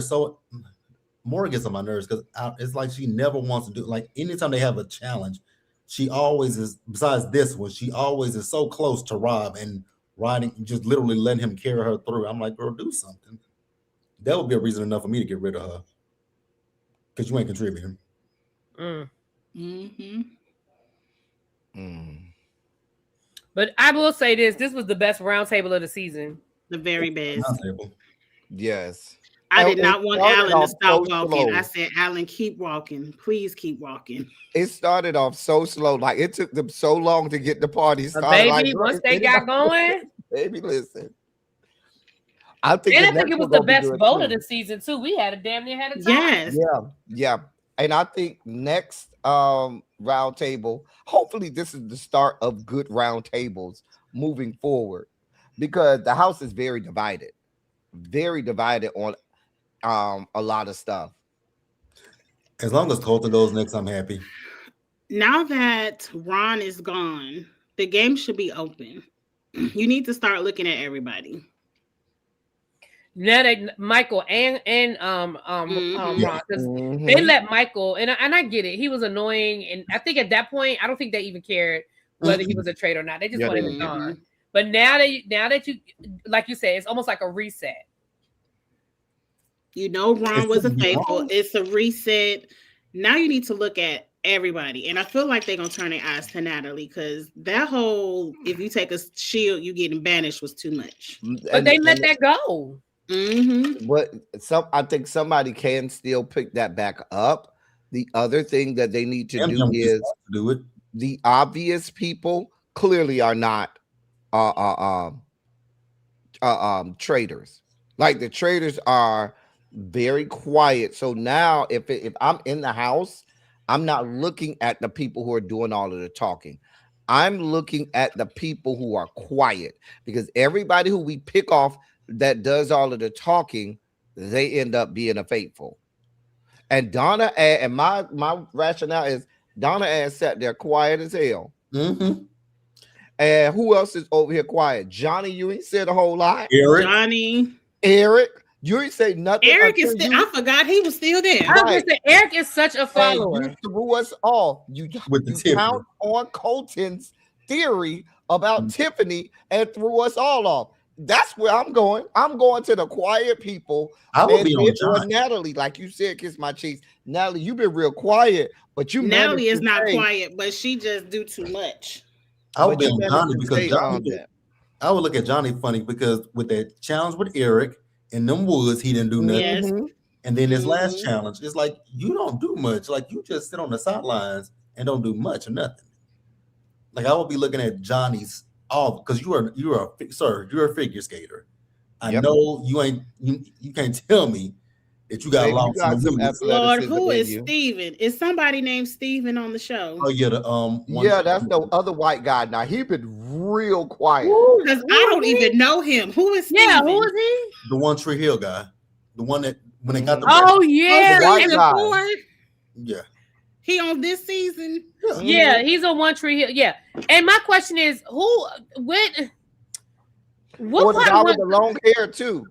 gets on my nerves because it's like she never wants to do. Like anytime they have a challenge, she always is. Besides this one, she always is so close to Rob and riding, just literally letting him carry her through. I'm like, girl, do something. That would be a reason enough for me to get rid of her because you ain't contributing. But I will say this was the best roundtable of the season. The very best. Yes. I did not want Alan to stop walking. I said, Alan, keep walking. Please keep walking. It started off so slow. Like it took them so long to get the party started. Baby, once they got going. Baby, listen. I think it was the best vote of the season too. We had a damn near had a tie. Yes. Yeah. And I think next round table, hopefully this is the start of good round tables moving forward, because the house is very divided on a lot of stuff. As long as Colton goes next, I'm happy. Now that Ron is gone, the game should be open. You need to start looking at everybody. Now that Michael and Ron, because they let Michael, and I get it, he was annoying, and I think at that point I don't think they even cared whether he was a traitor or not. They just wanted him gone. But now that you like you said, it's almost like a reset. Ron wasn't faithful. It's a reset. Now you need to look at everybody, and I feel like they're gonna turn their eyes to Natalie, because that whole if you take a shield you getting banished was too much. But they let that go. But I think somebody can still pick that back up. The other thing that they need to do is do it. The obvious people clearly are not traitors. Like the traitors are very quiet. So now if I'm in the house, I'm not looking at the people who are doing all of the talking. I'm looking at the people who are quiet, because everybody who we pick off that does all of the talking, they end up being a faithful. And Donna and my rationale is Donna sat there quiet as hell. And who else is over here quiet? Johnny, you ain't said a whole lot. Eric, you ain't say nothing. Eric is still. I forgot he was still there. I was gonna say Eric is such a follower. You threw us off. You count on Colton's theory about Tiffany and threw us all off. That's where I'm going. I'm going to the quiet people. I will be on John. Natalie, like you said, kiss my cheeks. Natalie, you've been real quiet, but Natalie is not quiet, but she just do too much. I would be on Johnny because I would look at Johnny funny because with that challenge with Eric in them woods, he didn't do nothing. Yes. And then his last challenge, it's like you don't do much. Like you just sit on the sidelines and don't do much or nothing. Like I would be looking at Johnny's all because you're a figure skater. I know you ain't you can't tell me that you got lost. Lord, who is Steven? Is somebody named Steven on the show? Oh yeah, that's the other white guy. Now he been real quiet because I don't even know him. Who is Steven? Yeah, who is he? The One Tree Hill guy, the one that when they got the the white guy. Yeah. He on this season? Yeah, he's on One Tree Hill. Yeah, and my question is, what Or the part guy of with one? the long hair too.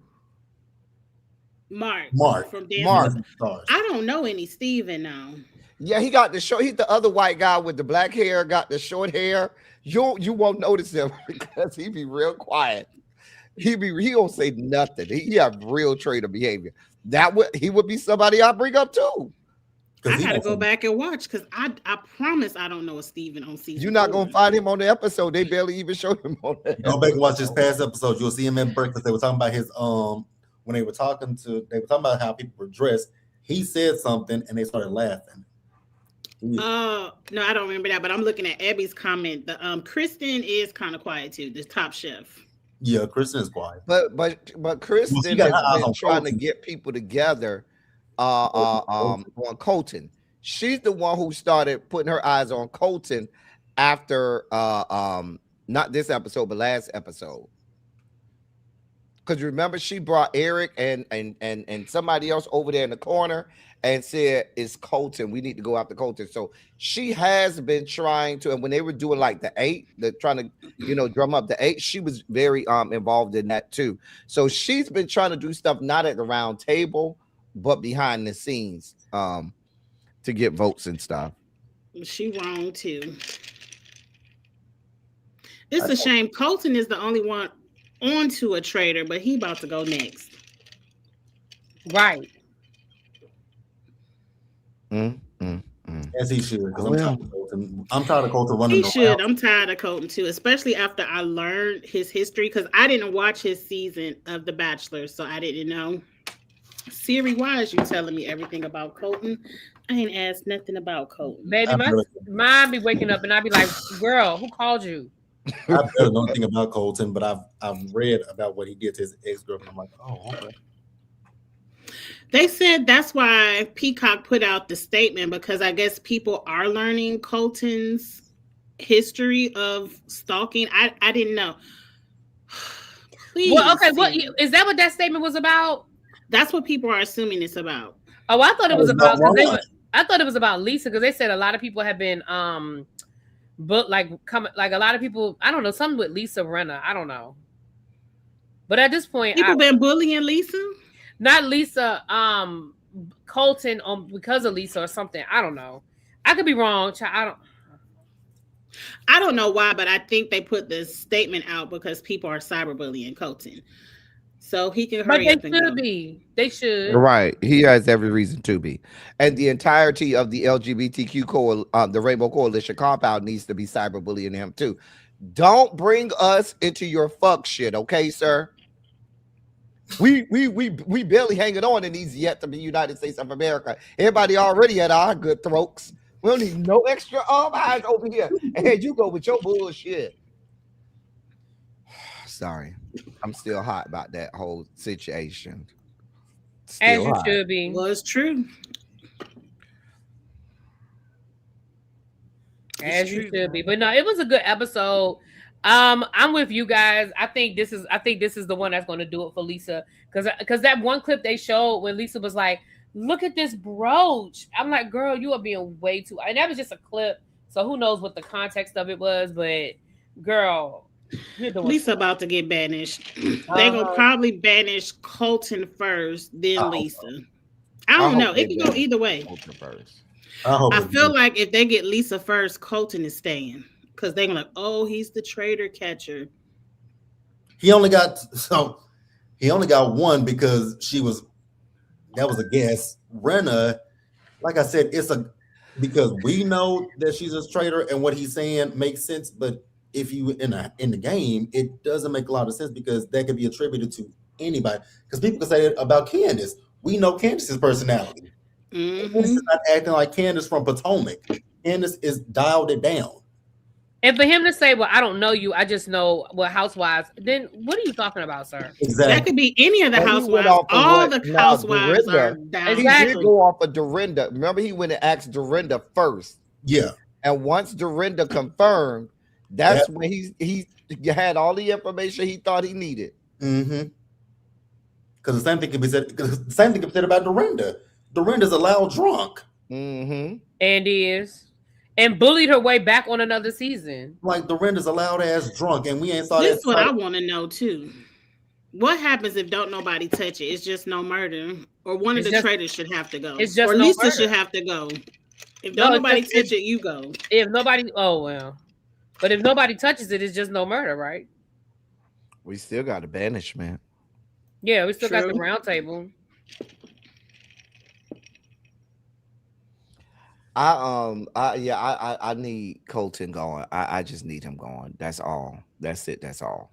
Mark. from Dancing Mark. with Stars. I don't know any Steven now. Yeah, he got the short. He's the other white guy with the black hair, got the short hair. You won't notice him because he be real quiet. He don't say nothing. He have real trader behavior. He would be somebody I bring up too. I gotta go back and watch because I promise I don't know a Steven on season. You're not 4. gonna find him on the episode. They barely even show him on that. Go back and watch his past episode. You'll see him in breakfast. They were talking about his when they were talking about how people were dressed. He said something and they started laughing. No, I don't remember that, but I'm looking at Abby's comment. The Kristen is kind of quiet too, the top chef. Yeah, Kristen is quiet. But Kristen has been trying to get people together on Colton. She's the one who started putting her eyes on Colton after not this episode, but last episode. Because remember, she brought Eric and somebody else over there in the corner and said, it's Colton. We need to go after Colton. So she has been trying to, and when they were doing like trying to, drum up the 8, she was very involved in that too. So she's been trying to do stuff not at the round table, but behind the scenes to get votes and stuff. She wrong too. It's a shame. Colton is the only one onto a trader, but he about to go next. Right. As he should, because I'm tired of Colton running. He should. I'm tired of Colton too, especially after I learned his history, because I didn't watch his season of The Bachelor, so I didn't know. Siri, why is you telling me everything about Colton? I ain't asked nothing about Colton. Baby, my mind be waking up and I be like, girl, who called you? I don't know anything about Colton, but I've read about what he did to his ex-girlfriend. I'm like, oh, okay. They said that's why Peacock put out the statement, because I guess people are learning Colton's history of stalking. I didn't know. Please. Well, okay, what is that? What that statement was about? That's what people are assuming it's about. Oh, I thought it was about. I thought it was about Lisa, because they said a lot of people have been but like a lot of people. I don't know, something with Lisa Renna. I don't know. But at this point, people been bullying Lisa. Not Lisa, Colton because of Lisa or something. I don't know. I could be wrong. I don't know why, but I think they put this statement out because people are cyberbullying Colton, so he can hurry up and go. They should. Right. He has every reason to be, and the entirety of the LGBTQ the Rainbow Coalition compound needs to be cyberbullying him too. Don't bring us into your fuck shit, okay, sir? We barely hanging on in these yet to be United States of America. Everybody already at our good throats. We don't need no extra eyes over here. And you go with your bullshit. Sorry, I'm still hot about that whole situation. As you should be. Well, it's true. As you should be. But no, it was a good episode. I'm with you guys. I think this is the one that's going to do it for Lisa, because that one clip they showed when Lisa was like, "Look at this brooch." I'm like, "Girl, you are being way too." And that was just a clip, so who knows what the context of it was? But girl, Lisa about to get banished. They're gonna probably banish Colton first, then Lisa. I don't know. It can go either way. Colton first. I feel like if they get Lisa first, Colton is staying. Because they're like, oh, he's the traitor catcher. He only got one because that was a guess. Renna, like I said, because we know that she's a traitor and what he's saying makes sense. But if you in the game, it doesn't make a lot of sense because that could be attributed to anybody. Because people can say it about Candace. We know Candace's personality. Mm-hmm. Candace is not acting like Candace from Potomac. Candace is dialed it down. And for him to say, well, I don't know you, I just know housewives, then what are you talking about, sir? Exactly. That could be any of the housewives. All the housewives are down. He did go off of Dorinda. Remember, he went and asked Dorinda first. Yeah. And once Dorinda confirmed, that's when he had all the information he thought he needed. Mm-hmm. Because the same thing can be said about Dorinda. Dorinda's a loud drunk. Mm-hmm. and bullied her way back on another season. Like Dorinda's a loud ass drunk, and we ain't saw This that. is what I want to know too. What happens if don't nobody touch it? It's just no murder, or one of the traitors should have to go, It's just or no Lisa murder. should have to go. If don't nobody touch it, you go. If nobody, oh well, but if nobody touches it, it's just no murder, right? We still got a banishment. Yeah, we still got the round table. I need Colton going. I just need him going. That's all. That's it. That's all.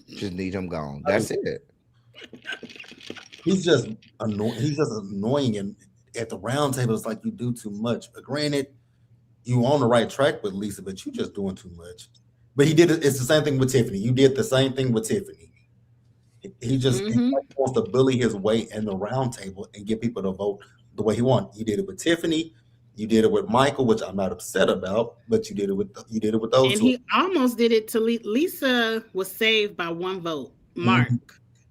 Just need him gone. That's it. He's just annoying. He's just annoying, and at the round table, it's like you do too much. But granted, you on the right track with Lisa, but you just doing too much. But he did it. It's the same thing with Tiffany. You did the same thing with Tiffany. He just he wants to bully his way in the round table and get people to vote the way he wants. You did it with Tiffany. You did it with Michael, which I'm not upset about, but you did it with those. And he almost did it to Lisa. Was saved by one vote. Mark,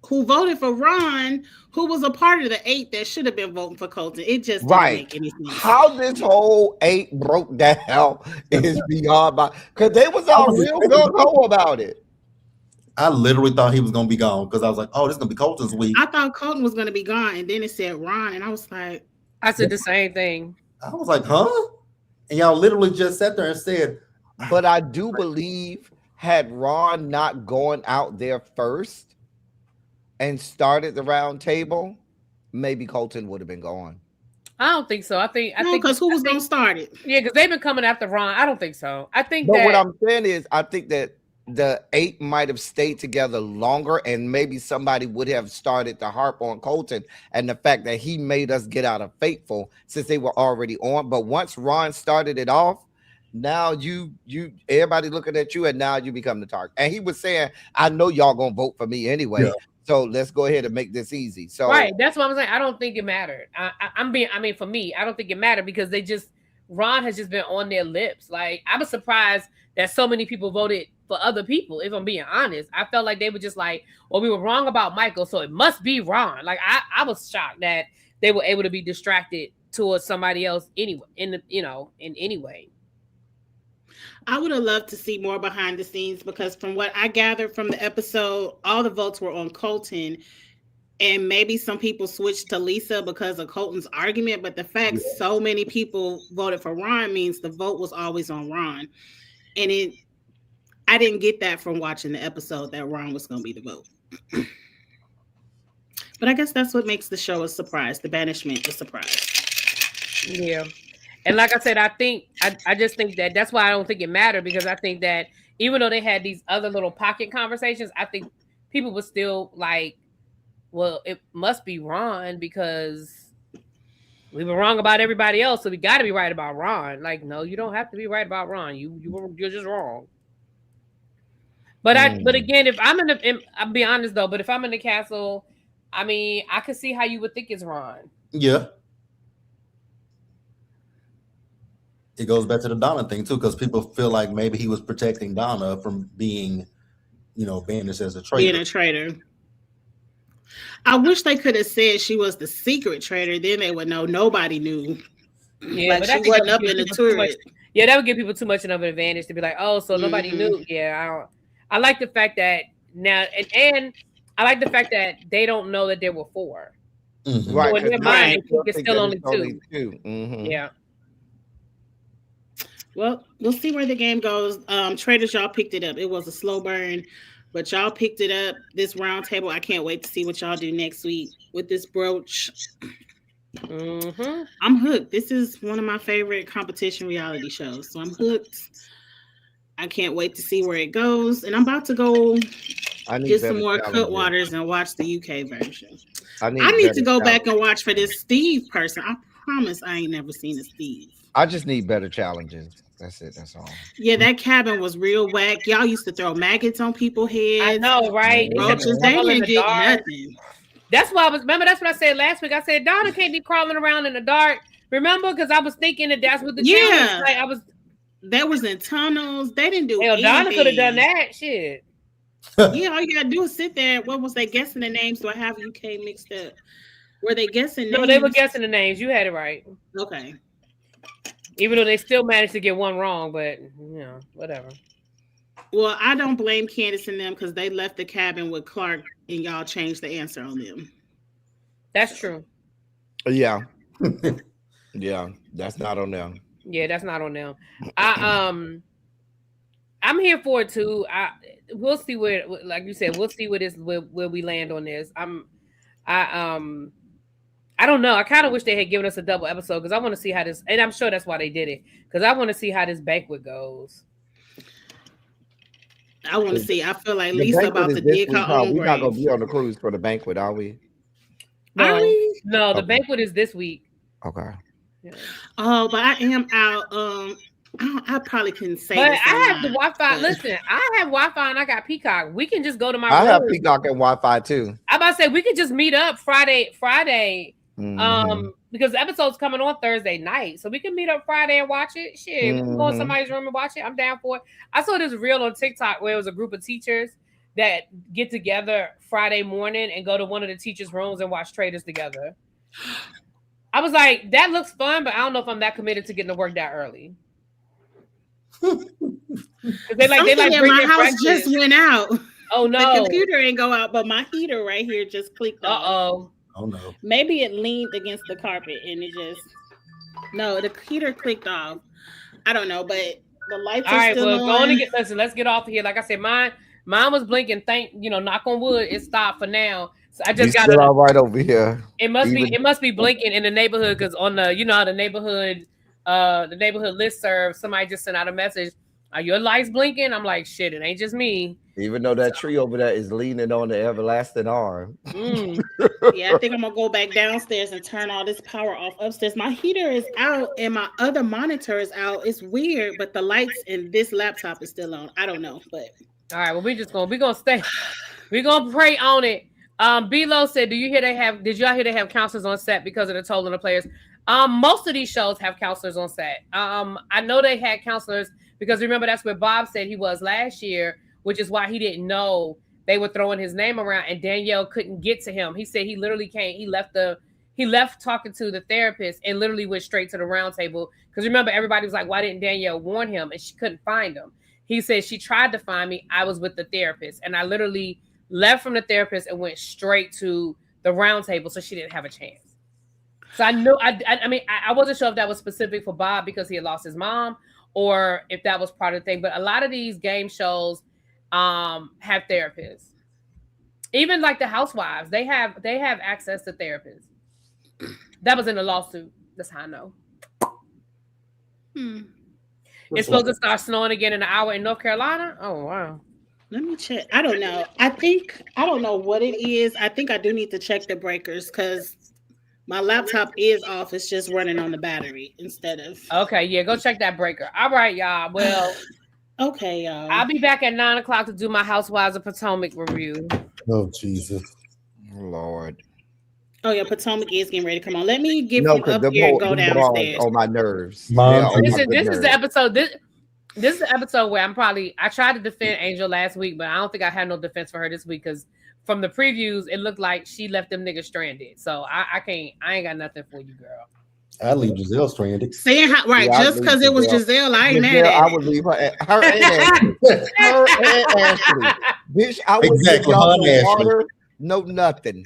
who voted for Ron, who was a part of the 8 that should have been voting for Colton. It just didn't make any sense. How this whole 8 broke down is beyond my, because they was all real go about it. I literally thought he was gonna be gone because I was like, "Oh, this is gonna be Colton's week." I thought Colton was gonna be gone, and then it said Ron, and I was like, I said the same thing. I was like, "Huh?" And y'all literally just sat there and said, "But I do believe had Ron not gone out there first and started the round table, maybe Colton would have been gone." I don't think so. I think because who was gonna start it? Yeah, because they've been coming after Ron. I don't think so. I think what I'm saying is, I think that the 8 might have stayed together longer, and maybe somebody would have started to harp on Colton and the fact that he made us get out of Fateful since they were already on. But once Ron started it off, now you everybody looking at you, and now you become the target. And he was saying, "I know y'all gonna vote for me anyway, so let's go ahead and make this easy." So right, that's what I'm saying. I don't think it mattered. I mean, for me, I don't think it mattered because Ron has just been on their lips. Like, I was surprised that so many people voted for other people. If I'm being honest, I felt like they were just like, well, we were wrong about Michael, so it must be Ron. Like, I was shocked that they were able to be distracted towards somebody else anyway, in any way. I would have loved to see more behind the scenes, because from what I gathered from the episode, all the votes were on Colton, and maybe some people switched to Lisa because of Colton's argument. But the fact so many people voted for Ron means the vote was always on Ron. And I didn't get that from watching the episode, that Ron was going to be the vote. But I guess that's what makes the show a surprise. The banishment, a surprise. Yeah. And like I said, I just think that's why I don't think it mattered, because I think that even though they had these other little pocket conversations, I think people were still like, well, it must be Ron because we were wrong about everybody else, so we got to be right about Ron. Like, no, you don't have to be right about Ron. You're just wrong. But again, if I'm I'll be honest though, but if I'm in the castle, I mean, I could see how you would think it's Ron. Yeah. It goes back to the Donna thing too, because people feel like maybe he was protecting Donna from being, banished as a traitor. Being a traitor. I wish they could have said she was the secret traitor. Then they would know nobody knew. Yeah, but she wasn't up in the turret. Yeah, that would give people too much of an advantage to be like, oh, so nobody knew. Yeah, I like the fact that now, and I like the fact that they don't know that there were 4. Mm-hmm. Right. So in their mind, it's still only 2. Mm-hmm. Yeah. Well, we'll see where the game goes. Traders, y'all picked it up. It was a slow burn, but y'all picked it up. This round table, I can't wait to see what y'all do next week with this brooch. Mm-hmm. I'm hooked. This is one of my favorite competition reality shows, so I'm hooked. I can't wait to see where it goes, and I'm about to go get some more Cutwaters and watch the UK version. I need to go back and watch for this Steve person. I promise I ain't never seen a Steve. I just need better challenges. That's it. That's all. Yeah, that cabin was real whack. Y'all used to throw maggots on people's heads. I know, right? Roaches, they didn't get nothing. That's why that's what I said last week. I said Donna can't be crawling around in the dark. Remember? Because I was thinking that's what the challenge. Like, that was in tunnels. They didn't do anything. Donna could have done that shit. Yeah, all you gotta do is sit there. What was they guessing the names? Do I have UK mixed up? Were they guessing No, names? they were guessing the names. You had it right. Okay. Even though they still managed to get one wrong, but whatever. Well, I don't blame Candace and them because they left the cabin with Clark and y'all changed the answer on them. That's true. Yeah. Yeah, that's not on them. Yeah, that's not on them. I'm here for it too. We'll see where, like you said, we'll see where we land on this. I don't know. I kind of wish they had given us a double episode because I want to see how this, and I'm sure that's why they did it, because I want to see how this banquet goes. I want to see. I feel like The Lisa banquet about is to this dig week, her huh? own We're not gonna grave. be on the cruise for the banquet, are we? Are No, we? no, the Okay. banquet is this week. Okay. Yeah. Oh, but I am out. I probably couldn't say But this. I online, have the Wi-Fi. but- Listen, I have Wi-Fi and I got Peacock. We can just go to my I room. have Peacock and Wi-Fi too. I'm about to say we could just meet up Friday. Mhm. Because the episode's coming on Thursday night, so we can meet up Friday and watch it. Shit, we can go in Mhm. somebody's room and watch it. I'm down for it. I saw this reel on TikTok where it was a group of teachers that get together Friday morning and go to one of the teachers' rooms and watch Traders together. I was like, that looks fun, but I don't know if I'm that committed to getting to work that early. They like Something in bring my their house breakfast. just went out. Oh The no! computer ain't go out, but my heater right here just clicked off. Uh-oh. Oh no. Maybe it leaned against the carpet and it just the heater clicked off. I don't know, but the lights All are right, still well, on. go on and listen. Let's get off of here. Like I said, mine was blinking. Knock on wood, it stopped for now. So I just got still all right over here. It must be blinking in the neighborhood because on the the neighborhood listserv, somebody just sent out a message. Are your lights blinking? I'm like, shit, it ain't just me. Even though that tree over there is leaning on the everlasting arm. Yeah, I think I'm gonna go back downstairs and turn all this power off upstairs. My heater is out and my other monitor is out. It's weird, but the lights in this laptop is still on. I don't know, but all right, well, we're gonna stay. We're gonna pray on it. B-Lo said, did y'all hear they have counselors on set because of the toll on the players? Most of these shows have counselors on set. I know they had counselors because remember that's where Bob said he was last year, which is why he didn't know they were throwing his name around and Danielle couldn't get to him. He said he literally can't. He left talking to the therapist and literally went straight to the round table. Because remember, everybody was like, why didn't Danielle warn him? And she couldn't find him. He said she tried to find me. I was with the therapist and I literally left from the therapist and went straight to the round table, so she didn't have a chance. So I knew. I wasn't sure if that was specific for Bob because he had lost his mom, or if that was part of the thing. But a lot of these game shows have therapists. Even like the Housewives, they have access to therapists. That was in the lawsuit. That's how I know. It's supposed to start snowing again in an hour in North Carolina. Oh wow. let me check. I don't know. I don't know what it is. I think I do need to check the breakers because my laptop is off. It's just running on the battery instead of. Okay, yeah, go check that breaker. All right, y'all. Well, okay, y'all. I'll be back at 9:00 to do my Housewives of Potomac review. Oh Jesus. Lord. Oh yeah, Potomac is getting ready to come on. Let me get No, from because up the here and go downstairs. on my nerves. Mom, They are on my Listen, good this is nerves. the episode. This is the episode where I tried to defend Angel last week, but I don't think I had no defense for her this week because from the previews, it looked like she left them niggas stranded. So I ain't got nothing for you, girl. I leave Giselle stranded. Saying how right, Yeah, I just leave because it was Giselle. Giselle, I ain't mad Giselle, at I it. would leave her and Ashley. Her and Ashley. Bitch, I would give Exactly, y'all her no and Ashley. water, no nothing.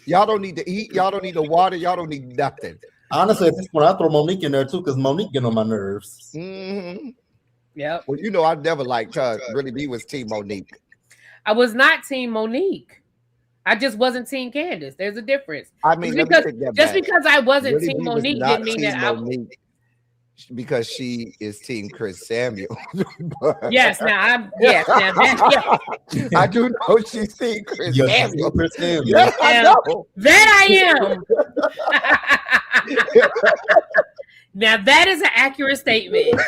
Y'all don't need to eat. Y'all don't need the water. Y'all don't need nothing. Honestly, at this point, I throw Monique in there too because Monique getting on my nerves. Mm-hmm. Yep. Well, you know, I never liked her. Really, be was Team Monique. I was not Team Monique. I just wasn't Team Candace. There's a difference. I mean, Just let me take that Just back. because I wasn't Really, Team B was Monique not didn't mean Team that I Monique because she is Team Chris Samuel. But- Yes, now that, yeah. I do know she's Team Chris Yes, Samuel. Chris Samuel. Yes, I Yeah. know. That I am. Now that is an accurate statement.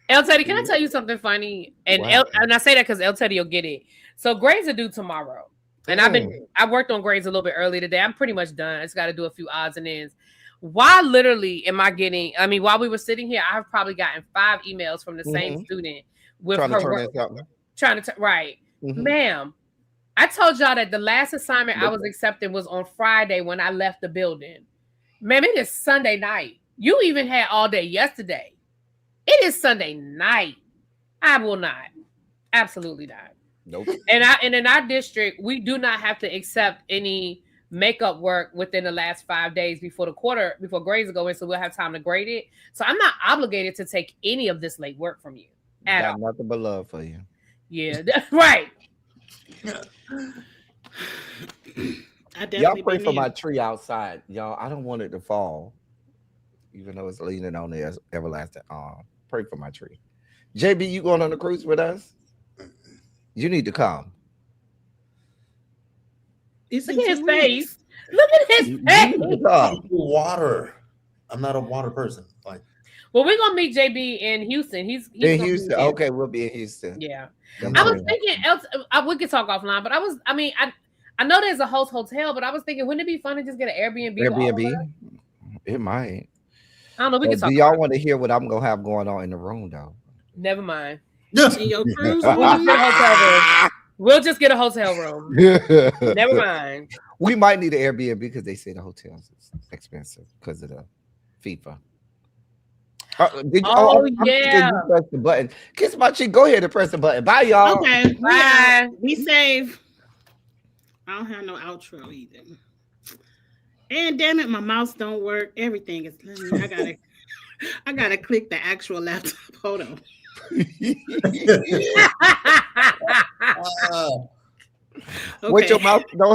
El Teddy, can I tell you something funny? And Wow. and I say that because El Teddy will get it. So grades are due tomorrow. And I worked on grades a little bit early today. I'm pretty much done. I just got to do a few odds and ends. Why literally am I getting, while we were sitting here, I've probably gotten 5 emails from the same student with Trying her to turn work, in something. right. Mhm. Ma'am, I told y'all that the last assignment I was accepting was on Friday when I left the building. Man, it is Sunday night. You even had all day yesterday. It is Sunday night. I will not. Absolutely not. Nope. And in our district, we do not have to accept any makeup work within the last 5 days before grades go in, so we'll have time to grade it. So I'm not obligated to take any of this late work from you. Got nothing but love for you. Yeah, that's right. Y'all pray for my tree outside, y'all. I don't want it to fall, even though it's leaning on the everlasting arm. Pray for my tree. JB, you going on the cruise with us? You need to come. Look at his face. Look at his face. Water. I'm not a water person. Like, well, we're gonna meet JB in Houston. He's in Houston. Okay, we'll be in Houston. Yeah. I was thinking we could talk offline, but I know there's a host hotel, but I was thinking, wouldn't it be fun to just get an Airbnb? Airbnb? It might. I don't know. We can talk. Do y'all want to hear what I'm gonna have going on in the room though? Never mind. In your cruise we'll just get a hotel room. Never mind. We might need an Airbnb because they say the hotels is expensive because of the FIFA. Yeah. Press the button. Kiss my cheek. Go ahead and press the button. Bye, y'all. Okay. Bye. Be safe. I don't have no outro either. And damn it, my mouse don't work. Everything is. I gotta click the actual laptop. Hold on. With your mouth don't have